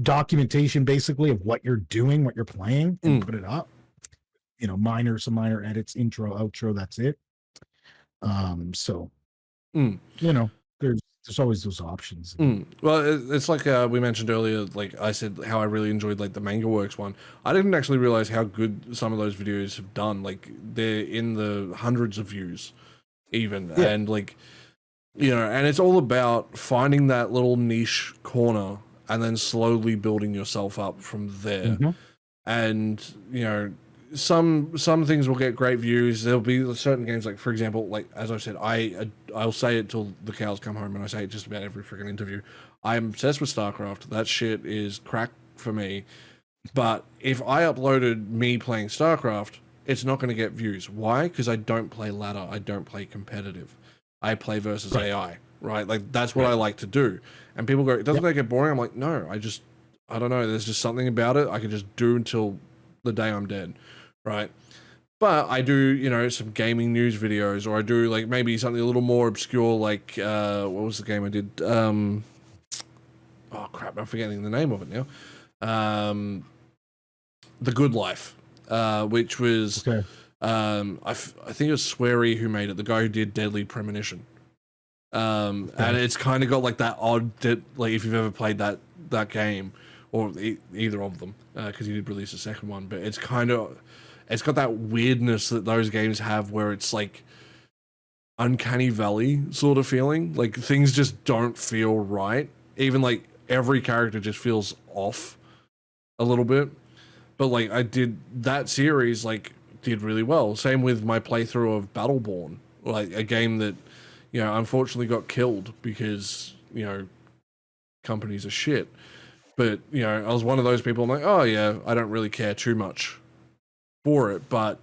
documentation basically of what you're doing, what you're playing, and put it up, you know, some minor edits, intro, outro, that's it. So you know, there's always those options. Well, it's like we mentioned earlier, like I said, how I really enjoyed like the Manga Works one. I didn't actually realize how good some of those videos have done. Like, they're in the hundreds of views even. And like, you know, and it's all about finding that little niche corner and then slowly building yourself up from there. And, you know, some things will get great views. There'll be certain games, like, for example, like, as I said, I'll say it till the cows come home, and I say it just about every freaking interview. I'm obsessed with StarCraft. That shit is crack for me. But if I uploaded me playing StarCraft, it's not going to get views. Why? Because I don't play ladder. I don't play competitive. I play versus AI, right? Like, that's what I like to do. And people go, doesn't that get boring? I'm like, no, I don't know. There's just something about it I can just do until the day I'm dead, right? But I do, you know, some gaming news videos, or I do like maybe something a little more obscure, like, what was the game I did? Oh crap, I'm forgetting the name of it now. The Good Life, which was, I think it was Swery who made it, the guy who did Deadly Premonition. And it's kind of got like that odd, like, if you've ever played that game, or either of them, because he did release a second one, but it's got that weirdness that those games have, where it's like uncanny valley sort of feeling. Like, things just don't feel right. Even like every character just feels off a little bit. But like, I did that series, like, did really well. Same with my playthrough of Battleborn, like a game that, you know, unfortunately got killed because, you know, companies are shit. But, you know, I was one of those people, I'm like, oh yeah, I don't really care too much for it. But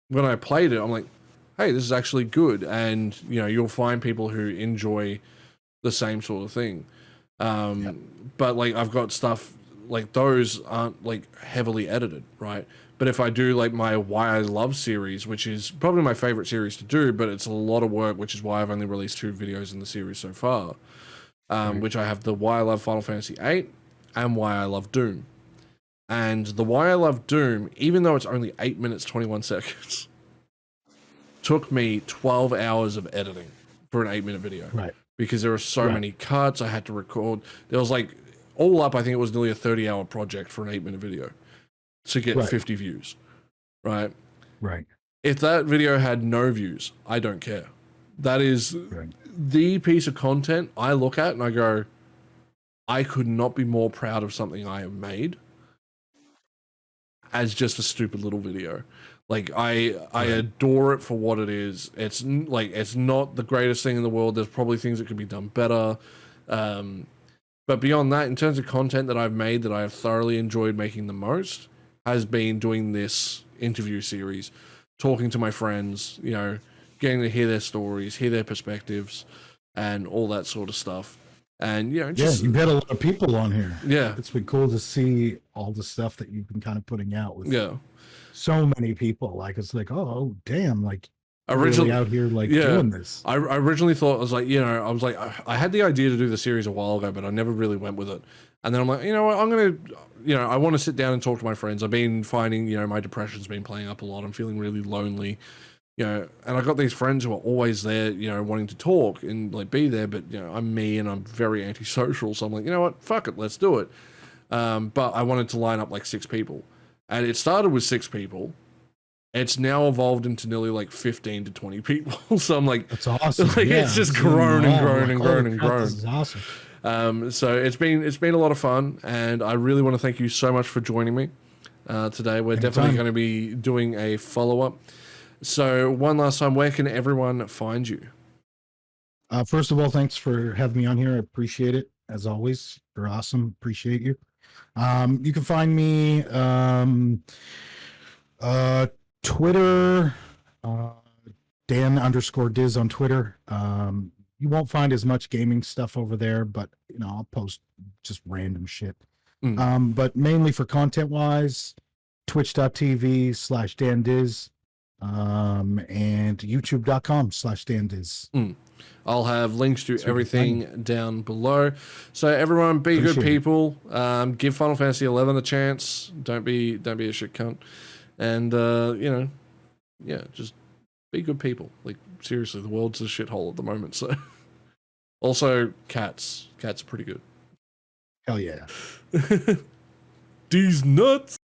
when I played it, I'm like, hey, this is actually good. And, you know, you'll find people who enjoy the same sort of thing. But like, I've got stuff like those aren't like heavily edited, right? But if I do like my Why I Love series, which is probably my favorite series to do, but it's a lot of work, which is why I've only released 2 videos in the series so far, which I have the Why I Love Final Fantasy VIII and Why I Love Doom. And the Why I Love Doom, even though it's only 8 minutes, 21 seconds, took me 12 hours of editing for an 8-minute video. Right. because there are so many cuts. I had to record. There was like, all up, I think it was nearly a 30-hour project for an 8-minute video to get 50 views, right? Right. If that video had no views, I don't care. That is the piece of content I look at and I go, I could not be more proud of something I have made as just a stupid little video. Like, I adore it for what it is. It's like, it's not the greatest thing in the world. There's probably things that could be done better. But beyond that, in terms of content that I've made that I have thoroughly enjoyed making the most, has been doing this interview series, talking to my friends, you know, getting to hear their stories, hear their perspectives, and all that sort of stuff. And, you know, just... Yeah, you've had a lot of people on here. Yeah. It's been cool to see all the stuff that you've been kind of putting out with so many people. Like, it's like, oh, damn, like, originally really out here, like, doing this. I originally thought, I was like, you know, I had the idea to do the series a while ago, but I never really went with it. And then I'm like, you know what, I'm going to, you know, I want to sit down and talk to my friends. I've been finding, you know, my depression's been playing up a lot. I'm feeling really lonely, you know, and I got these friends who are always there, you know, wanting to talk and like be there, but, you know, I'm me and I'm very antisocial. So I'm like, you know what, fuck it, let's do it. But I wanted to line up like 6 people. And it started with 6 people. It's now evolved into nearly like 15 to 20 people. So I'm like, that's awesome. Like, it's just grown and grown and grown and grown. This is awesome. So it's been a lot of fun, and I really want to thank you so much for joining me today. We're definitely going to be doing a follow-up. So one last time, where can everyone find you? First of all, thanks for having me on here. I appreciate it. As always, you're awesome. Appreciate you. You can find me Twitter, Dan_Diz on Twitter. You won't find as much gaming stuff over there, but you know, I'll post just random shit. But mainly for content wise, twitch.tv/DanDizz, and youtube.com/DanDizz. I'll have links to everything down below. So everyone, be good people. Give Final Fantasy 11 a chance. Don't be a shit cunt. And you know, yeah, just be good people. Like, seriously, the world's a shithole at the moment. So also cats are pretty good. Hell yeah. These nuts.